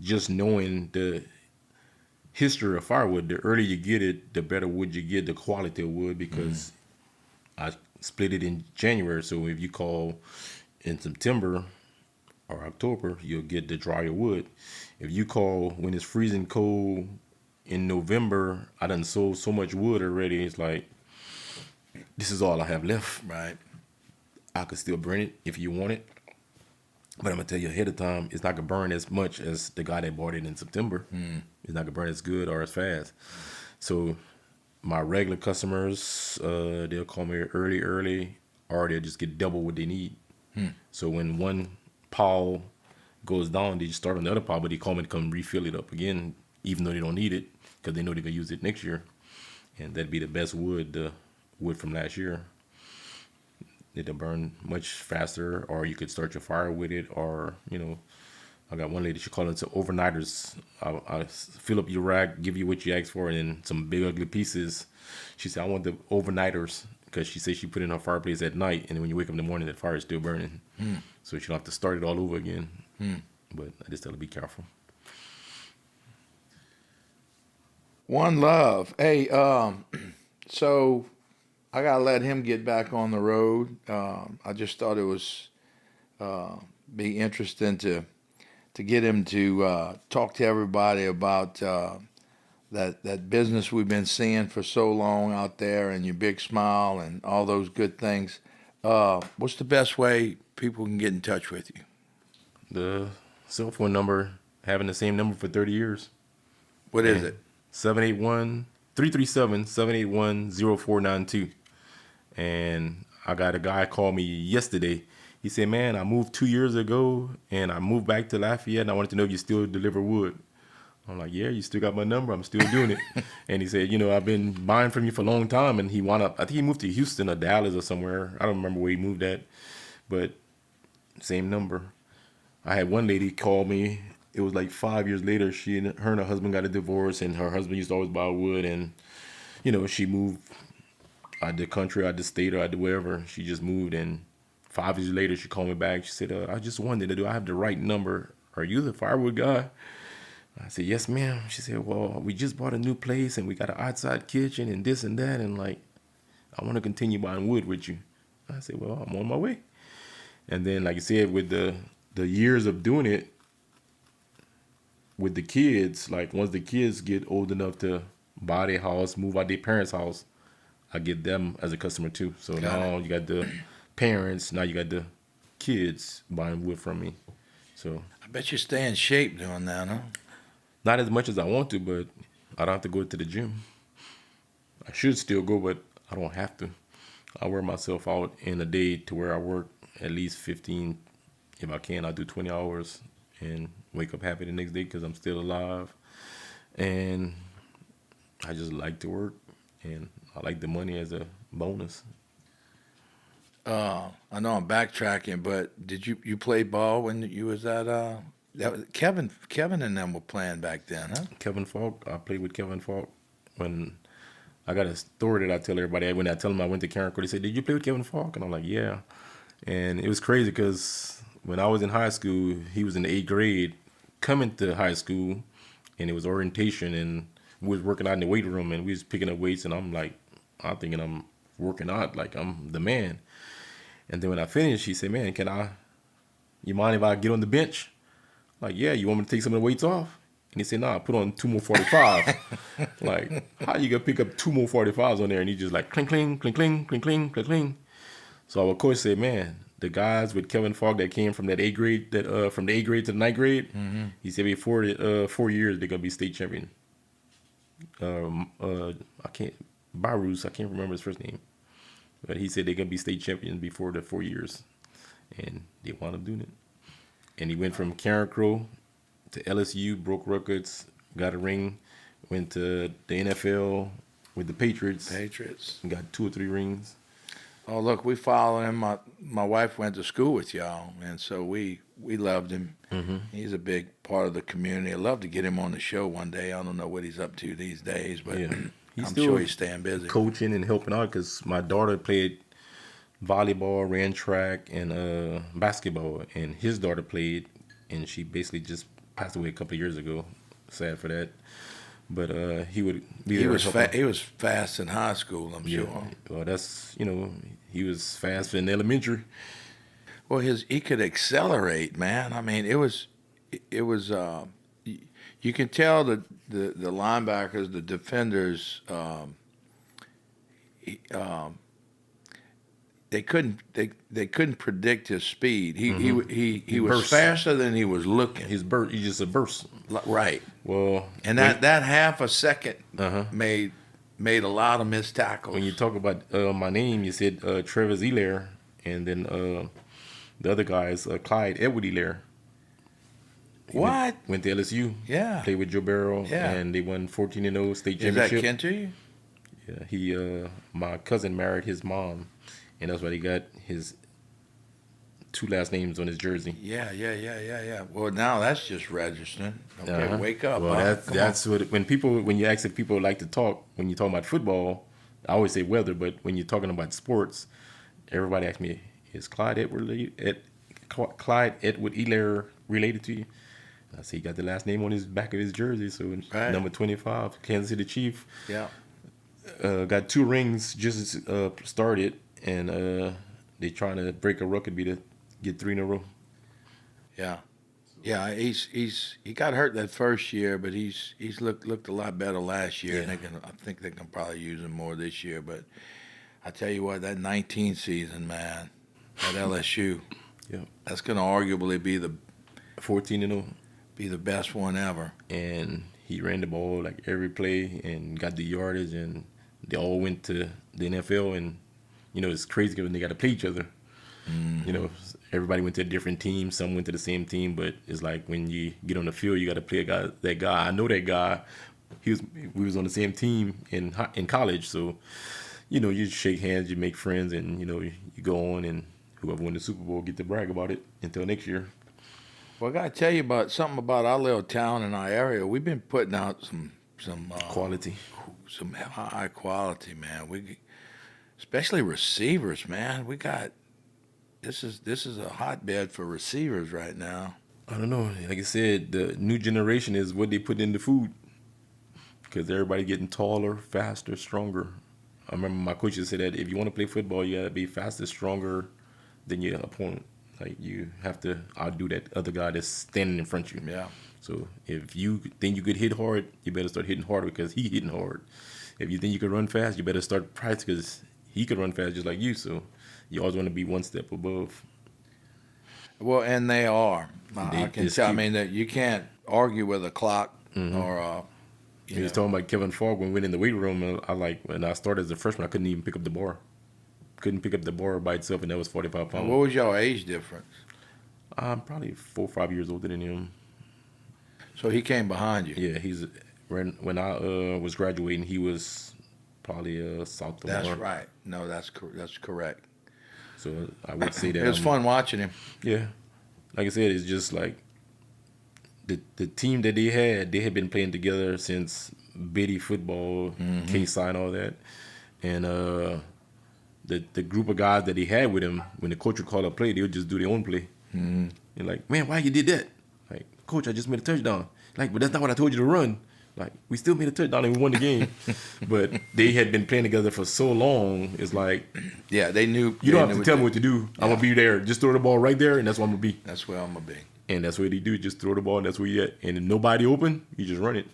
just knowing the history of firewood, the earlier you get it, the better wood you get, the quality of wood, because I split it in January. So if you call in September or October, you'll get the drier wood. If you call when it's freezing cold in November, I done sold so much wood already. It's like, this is all I have left. Right. I could still burn it if you want it. But I'm going to tell you ahead of time, it's not going to burn as much as the guy that bought it in September. It's not going to burn as good or as fast. So my regular customers, they'll call me early, or they'll just get double what they need. So when one pile goes down, they just start on the other pile, but they call me to come refill it up again, even though they don't need it, because they know they're going to use it next year. And that'd be the best wood, the wood from last year. it'll burn much faster, or you could start your fire with it, or I got one lady, she called it to overnighters. I fill up your rack, give you what you asked for, and then some big ugly pieces. She said, I want the overnighters, because she said she put it in her fireplace at night, and then when you wake up in the morning, the fire is still burning. So she don't have to start it all over again. But I just tell her, be careful. One Love. Hey, so I gotta let him get back on the road. I just thought it was be interesting to get him to talk to everybody about that business we've been seeing for so long out there, and your big smile and all those good things. What's the best way people can get in touch with you? The cell phone number, having the same number for 30 years. What is it? 337-781-0492. And I got a guy call me yesterday. He said, man, I moved 2 years ago and I moved back to Lafayette, and I wanted to know if you still deliver wood. I'm like, yeah, you still got my number. I'm still doing it. And he said, I've been buying from you for a long time. And he wound up, I think he moved to Houston or Dallas or somewhere. I don't remember where he moved at, but same number. I had one lady call me. It was like 5 years later. Her and her husband got a divorce, and her husband used to always buy wood. And, she moved out the country, out the state, or out the wherever. She just moved. And 5 years later, she called me back. She said, I just wondered, do I have the right number? Are you the firewood guy? I said, yes, ma'am. She said, well, we just bought a new place, and we got an outside kitchen and this and that. And, I want to continue buying wood with you. I said, well, I'm on my way. And then, like I said, with the years of doing it, with the kids, once the kids get old enough to buy their house, move out their parents' house, I get them as a customer too. So now you got the parents, now you got the kids buying wood from me. So I bet you stay in shape doing that, huh? not as much as I want to, but I don't have to go to the gym. I should still go, but I don't have to. I wear myself out in a day to where I work at least 15. If I can, I'll do 20 hours and wake up happy the next day because I'm still alive. And I just like to work, and I like the money as a bonus. I know I'm backtracking, but did you play ball when you was at Kevin and them were playing back then, huh? Kevin Falk, I played with Kevin Falk. When I got a story that I tell everybody, when I tell them I went to Karen, they say, did you play with Kevin Falk? And I'm like, yeah. And it was crazy because when I was in high school, he was in the 8th grade coming to high school, and it was orientation, and we was working out in the weight room, and we was picking up weights, and I'm thinking I'm working out like I'm the man. And then when I finished, he said, man, you mind if I get on the bench? Like, yeah, you want me to take some of the weights off? And he said, nah, put on 2 more 45. Like, how you gonna pick up 2 more 45s on there? And he just like, clink, clink, clink, clink, clink, clink, clink, clink. So our coach said, man, the guys with Kevin Falk that came from that 8th grade, from the 8th grade to the 9th grade, he said before 4 years, they're gonna be state champion. Barus, I can't remember his first name. But he said they're gonna be state champions before the 4 years. And they wound up doing it. And he went from Karen Crow to LSU, broke records, got a ring, went to the NFL with the Patriots. And got 2 or 3 rings. Oh, look, we follow him. My wife went to school with y'all, and so we loved him. Mm-hmm. He's a big part of the community. I'd love to get him on the show one day. I don't know what he's up to these days, but Yeah. I'm sure he's staying busy. Coaching and helping out because my daughter played volleyball, ran track, and basketball, and his daughter played, and she basically just passed away a couple of years ago. Sad for that. But he would be there. He was fast in high school, I'm sure. Well, that's, he was fast in elementary. Well, he could accelerate, man. I mean, it was you can tell the linebackers, the defenders, they couldn't predict his speed. He was burst faster than he was looking. He's just a burst. Right. Well, and that half a second made a lot of missed tackles. When you talk about my name, you said Travis HeLaire, and then the other guy is Clyde Edward HeLaire. What? Went to LSU. Yeah. Played with Joe Barrow. Yeah. And they won 14-0 state championship. Is that kin to you? Yeah. My cousin married his mom, and that's why he got his 2 last names on his jersey. Yeah. Well, now that's just registering. Okay, wake up. Well, huh? that's what when you ask if people like to talk when you talk about football, I always say weather, but when you're talking about sports, everybody asks me, is Clyde Edward HeLaire related to you? I say he got the last name on his back of his jersey, so Right. number 25, Kansas City Chief. Yeah. Got 2 rings just started, and they trying to break a record to get 3 in a row. Yeah. Yeah, he got hurt that first year, but he's looked a lot better last year, and I think they can probably use him more this year. But I tell you what, that 19 season, man, at LSU, Yeah, that's going to arguably be the 14-0, best one ever. and he ran the ball like every play and got the yardage, and they all went to the NFL, and it's crazy when they got to play each other. Everybody went to a different team. Some went to the same team, but it's like when you get on the field, you got to play that guy. I know that guy. We was on the same team in college, so you shake hands, you make friends, and you go on, and whoever won the Super Bowl get to brag about it until next year. Well, I got to tell you about something about our little town in our area. We've been putting out some Quality. some high quality, man. Especially receivers, man. We got this is a hotbed for receivers right now. I don't know. Like I said, the new generation is what they put in the food, because everybody getting taller, faster, stronger. I remember my coaches said that if you want to play football, you got to be faster, stronger than your opponent. Like, you have to outdo that other guy that's standing in front of you. Yeah. So if you think you could hit hard, you better start hitting harder because he hitting hard. If you think you could run fast, you better start practicing because he could run fast just like you. So you always want to be one step above. Well, and they are. I can it's tell. I cute. mean that you can't argue with a clock or He was talking about Kevin Fogg when we went in the weight room. And when I started as a freshman, I couldn't even pick up the bar. Couldn't pick up the bar by itself, and that was 45 pounds. What was your age difference? I'm probably 4 or 5 years older than him. So he came behind you. Yeah, when I was graduating, he was probably a sophomore. That's right. No, that's correct. So I would say that It was fun watching him. Yeah, like I said, it's just like the team that they had been playing together since Biddy football, K-Side, all that, and the group of guys that he had with him, when the coach would call a play, they would just do their own play. And like, man, why you did that? Like, coach, I just made a touchdown. Like, but that's not what I told you to run. Like, we still made a touchdown and we won the game. But they had been playing together for so long. It's like, Yeah, they knew. you don't have to tell me what to do. I'm gonna be there. Just throw the ball right there, and that's where I'm gonna be. That's where I'm gonna be. And that's what he do. Just throw the ball, and that's where you at. And if nobody open, you just run it.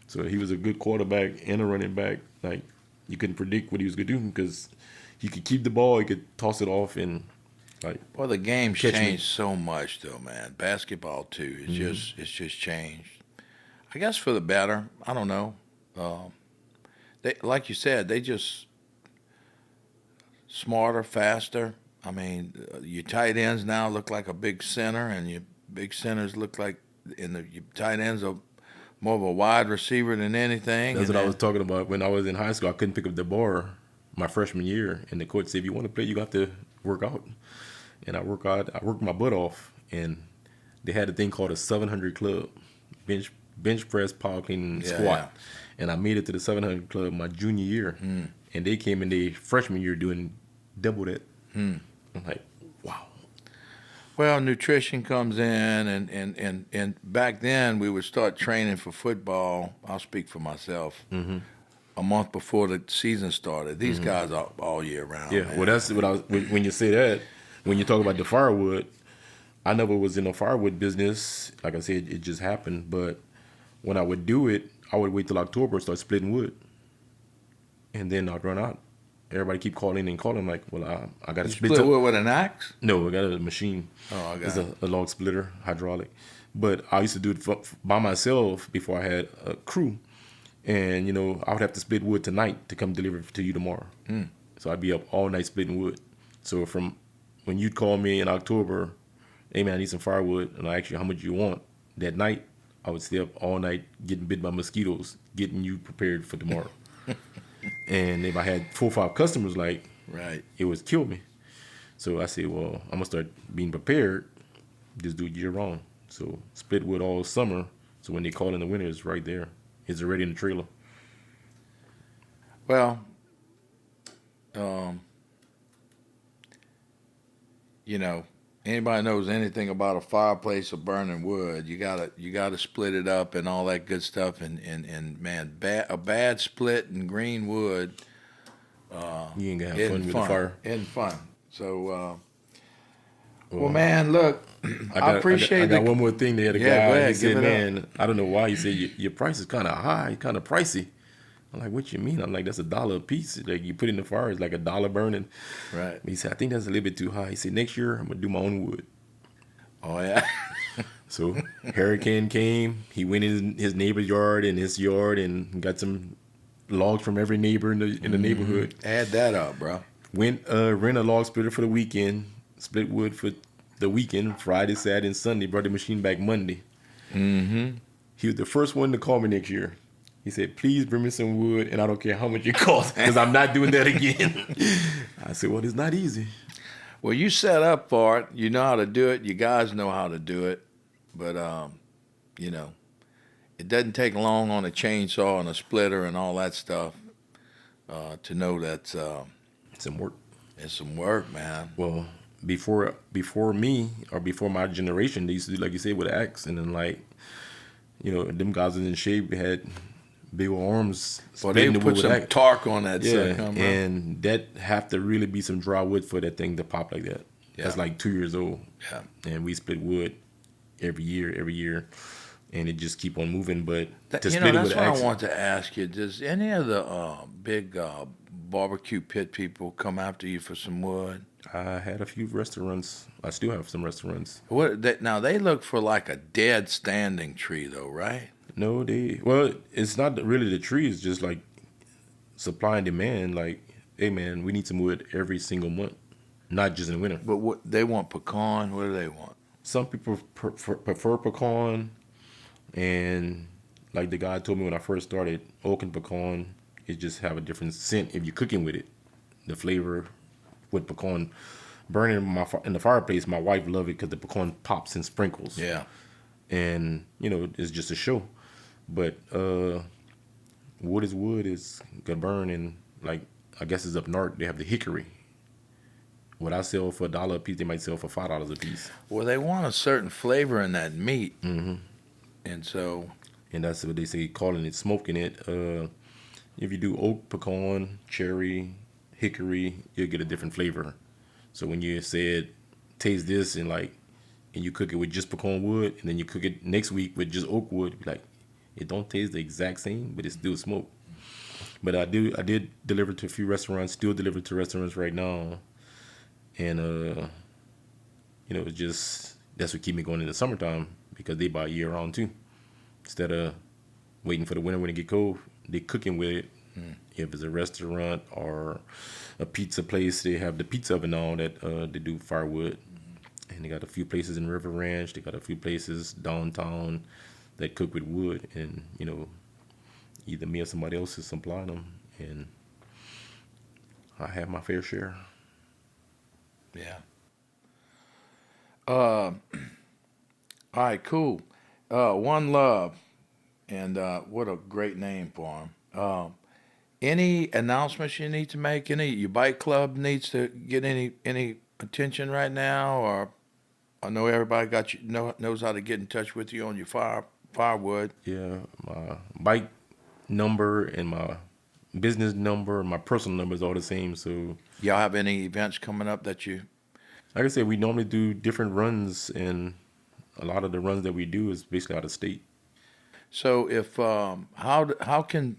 So he was a good quarterback and a running back. Like, you couldn't predict what he was gonna do because he could keep the ball, he could toss it off, and like. Well, the game's Catch me. changed so much, though, man. Basketball too. It's just changed. I guess for the better. I don't know. They, like you said, they just smarter, faster. I mean, your tight ends now look like a big center, and your big centers look like, your tight ends are more of a wide receiver than anything. That's and what I then- was talking about. When I was in high school, I couldn't pick up the bar my freshman year, and the coach said, if you want to play, you got to work out. And I worked my butt off, and they had a thing called a 700 club, bench press, power clean, and Yeah, squat. yeah. And I made it to the 700 club my junior year, and they came in their freshman year doing double that. I'm like, wow. Well, nutrition comes in, and back then we would start training for football. I'll speak for myself. A month before the season started. These guys are all year round. Yeah, man. well, that's what I was. When you say that, when you talk about the firewood, I never was in the firewood business. Like I said, it just happened. But when I would do it, I would wait till October and start splitting wood, and then I'd run out. Everybody keep calling and calling. I'm like, well, I got to You split. split wood with an axe? No, I got a machine. Oh, I got It's it. a log splitter, hydraulic. But I used to do it by myself before I had a crew. And, I would have to split wood tonight to come deliver it to you tomorrow. So I'd be up all night splitting wood. So from when you'd call me in October, hey, man, I need some firewood, and I ask you how much you want, that night, I would stay up all night getting bit by mosquitoes, getting you prepared for tomorrow. And if I had 4 or 5 customers, Right. it would kill me. So I said, well, I'm gonna start being prepared. Just do it year round. So split wood all summer. So when they call in the winter, it's right there. It's already in the trailer. Well, um, you know, anybody knows anything about a fireplace or burning wood, you gotta split it up and all that good stuff. And man, a bad split in green wood You ain't gonna have isn't fun with the fun. fire. Isn't fun. So, well, Well, man, look, I appreciate I got one more thing. They had a Yeah, guy. go ahead, He said, give it up. "Man, I don't know why." He said, "Your price is kind of high, kind of pricey." I'm like, "What you mean?" I'm like, "That's $1 a piece. Like you put it in the fire, it's like $1 burning." Right. He said, "I think that's a little bit too high." He said, "Next year, I'm gonna do my own wood." Oh yeah. So hurricane came. He went in his neighbor's yard and his yard and got some logs from every neighbor in the neighborhood. Add that up, bro. Went rent a log splitter for the weekend. Split wood for the weekend, Friday, Saturday, and Sunday. Brought the machine back Monday. Mm-hmm. He was the first one to call me next year. He said, "Please bring me some wood, and I don't care how much it costs, because I'm not doing that again." I said, "Well, it's not easy." Well, you set up for it. You know how to do it. You guys know how to do it. But you know, it doesn't take long on a chainsaw and a splitter and all that stuff to know that Some work. it's some work, man. Well, before me or before my generation, they used to do like you said with an axe, and then like, them guys was in shape, had big old arms. Well, they splitting the put wood with some axe. torque on that Yeah, sucker, bro. and that have to really be some dry wood for that thing to pop like that. That's Yeah. like 2 years old. Yeah. And we split wood every year, and it just keep on moving. But to You split know, it that's with what an axe, I want to ask you. Does any of the big barbecue pit people come after you for some wood? I had a few restaurants. I still have some restaurants. Now they look for like a dead standing tree, though, right? No, well, it's not really the tree. It's just like supply and demand. Like, hey man, we need some wood every single month, not just in the winter. But what they want pecan? What do they want? Some people prefer pecan, and like the guy told me when I first started, oak and pecan, it just have a different scent if you're cooking with it. The flavor with pecan burning in the fireplace, my wife loved it because the pecan pops and sprinkles. Yeah. And it's just a show. But wood is gonna burn, and like I guess it's up north. They have the hickory. What I sell for $1 a piece, they might sell for $5 a piece. Well, they want a certain flavor in that meat, Mm-hmm. and so And that's what they say, calling it, smoking it. If you do oak, pecan, cherry, hickory, you'll get a different flavor. So when you said taste this and you cook it with just pecan wood, and then you cook it next week with just oak wood, be like, it don't taste the exact same, but it's still smoke. But I did deliver to a few restaurants, still deliver to restaurants right now, and it's just that's what keep me going in the summertime because they buy year round too. Instead of waiting for the winter when it get cold, they cooking with it. If it's a restaurant or a pizza place, they have the pizza oven now that they do firewood. And they got a few places in River Ranch. They got a few places downtown that cook with wood. And, either me or somebody else is supplying them. And I have my fair share. yeah. All right, cool. One Love, and what a great name for him. Any announcements you need to make? Your bike club needs to get any attention right now, or I know everybody knows how to get in touch with you on your firewood. Yeah, my bike number and my business number and my personal number is all the same. So, Y'all have any events coming up that you? like I said, we normally do different runs, and a lot of the runs that we do is basically out of state. So if how can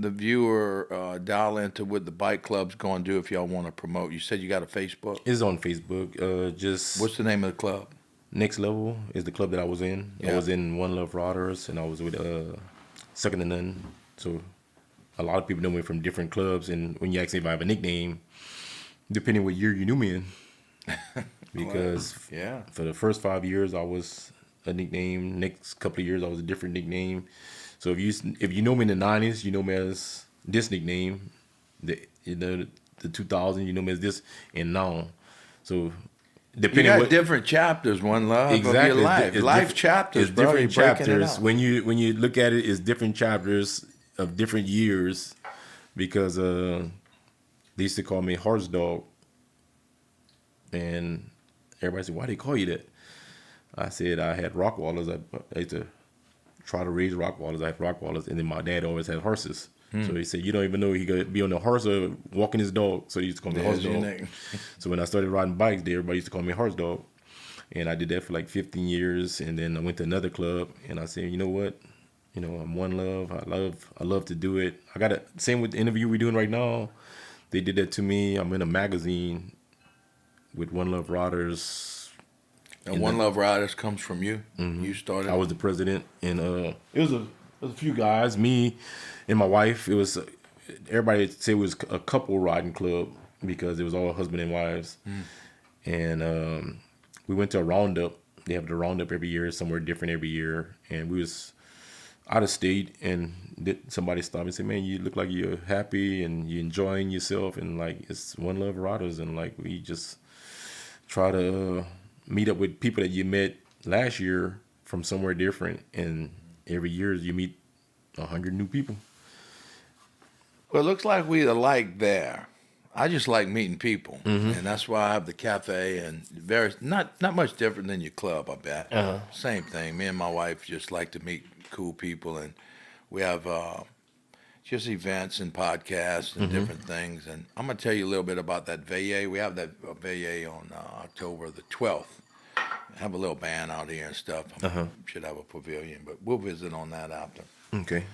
the viewer dial into what the bike club's going to do if y'all want to promote? You said you got a Facebook. It's on Facebook. Just What's the name of the club? Next Level is the club that I was in. Yeah. I was in One Love Riders, and I was with Second to None. So a lot of people know me from different clubs, and when you ask me if I have a nickname, depending what year you knew me in, because Yeah. for the first 5 years I was a nickname. Next couple of years I was a different nickname. So if you know me in the '90s, you know me as this nickname. The 2000, you know me as this, and now So You depending got what different chapters, One Love, exactly of your life. it's Life chapters, it's bro. different You're breaking it chapters. out. When you look at it, it's different chapters of different years, because they used to call me horse dog, and everybody said, "Why do they call you that?" I said I had Rockwallers. I used to try to raise Rockwallers. I had Rockwallers, and then my dad always had horses. So he said, "You don't even know he could be on the horse or walking his dog." So he used to call me horse There's your dog. name. So when I started riding bikes, everybody used to call me horse dog, and I did that for like 15 years. And then I went to another club, and I said, "You know what? You know, I'm One Love. I love to do it. I got same with the interview we're doing right now. They did that to me. I'm in a magazine with One Love Riders. And One Love Riders comes from you. You started. I was the president, and it was a few guys, me and my wife. It was everybody said it was a couple riding club because it was all husband and wives. And we went to a roundup. They have the roundup every year, somewhere different every year, and we was out of state, and somebody stopped and said, "Man, you look like you're happy and you're enjoying yourself, and like it's One Love Riders, and like we just try to meet up with people that you met last year from somewhere different, and every year you meet 100 new people." Well, it looks like we alike there. I just like meeting people, and that's why I have the cafe, and very not much different than your club, I bet. Same thing. Me and my wife just like to meet cool people, and we have just events and podcasts and different things. And I'm gonna tell you a little bit about that veillée. We have that veillée on October the 12th. Have a little band out here and stuff. Should have a pavilion, but we'll visit on that after. Okay.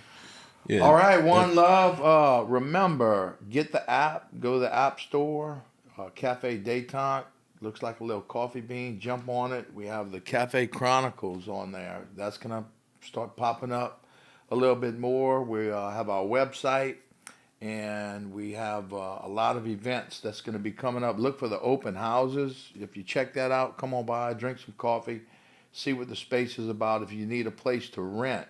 Yeah. All right, One Love. Remember, get the app. Go to the app store. Cafe Détente. Looks like a little coffee bean. Jump on it. We have the Cafe Chronicles on there. That's going to start popping up a little bit more. We have our website, and we have a lot of events that's going to be coming up. Look for the open houses. If you check that out, come on by, drink some coffee, see what the space is about. If you need a place to rent,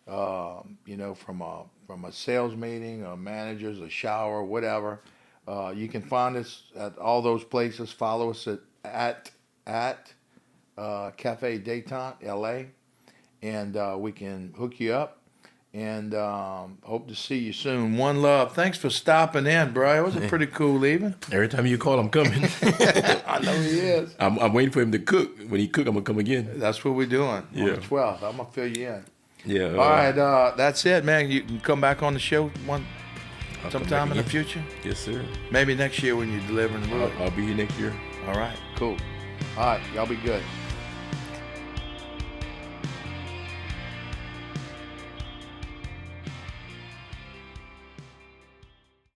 from a sales meeting, a manager's, a shower, whatever. You can find us at all those places. Follow us at Cafe Détente LA, and we can hook you up. And hope to see you soon. One Love. Thanks for stopping in, bro. It was a pretty cool evening. Every time you call, I'm coming. I know he is. I'm waiting for him to cook. When he cook, I'm gonna come again. That's what we're doing on Yeah. the 12th. I'm gonna fill you in. Yeah. All right, that's it, man. You can come back on the show I'll come sometime back in the again. future. Yes, sir. Maybe next year when you're delivering the wood. I'll be here next year. All right, cool. All right, y'all be good.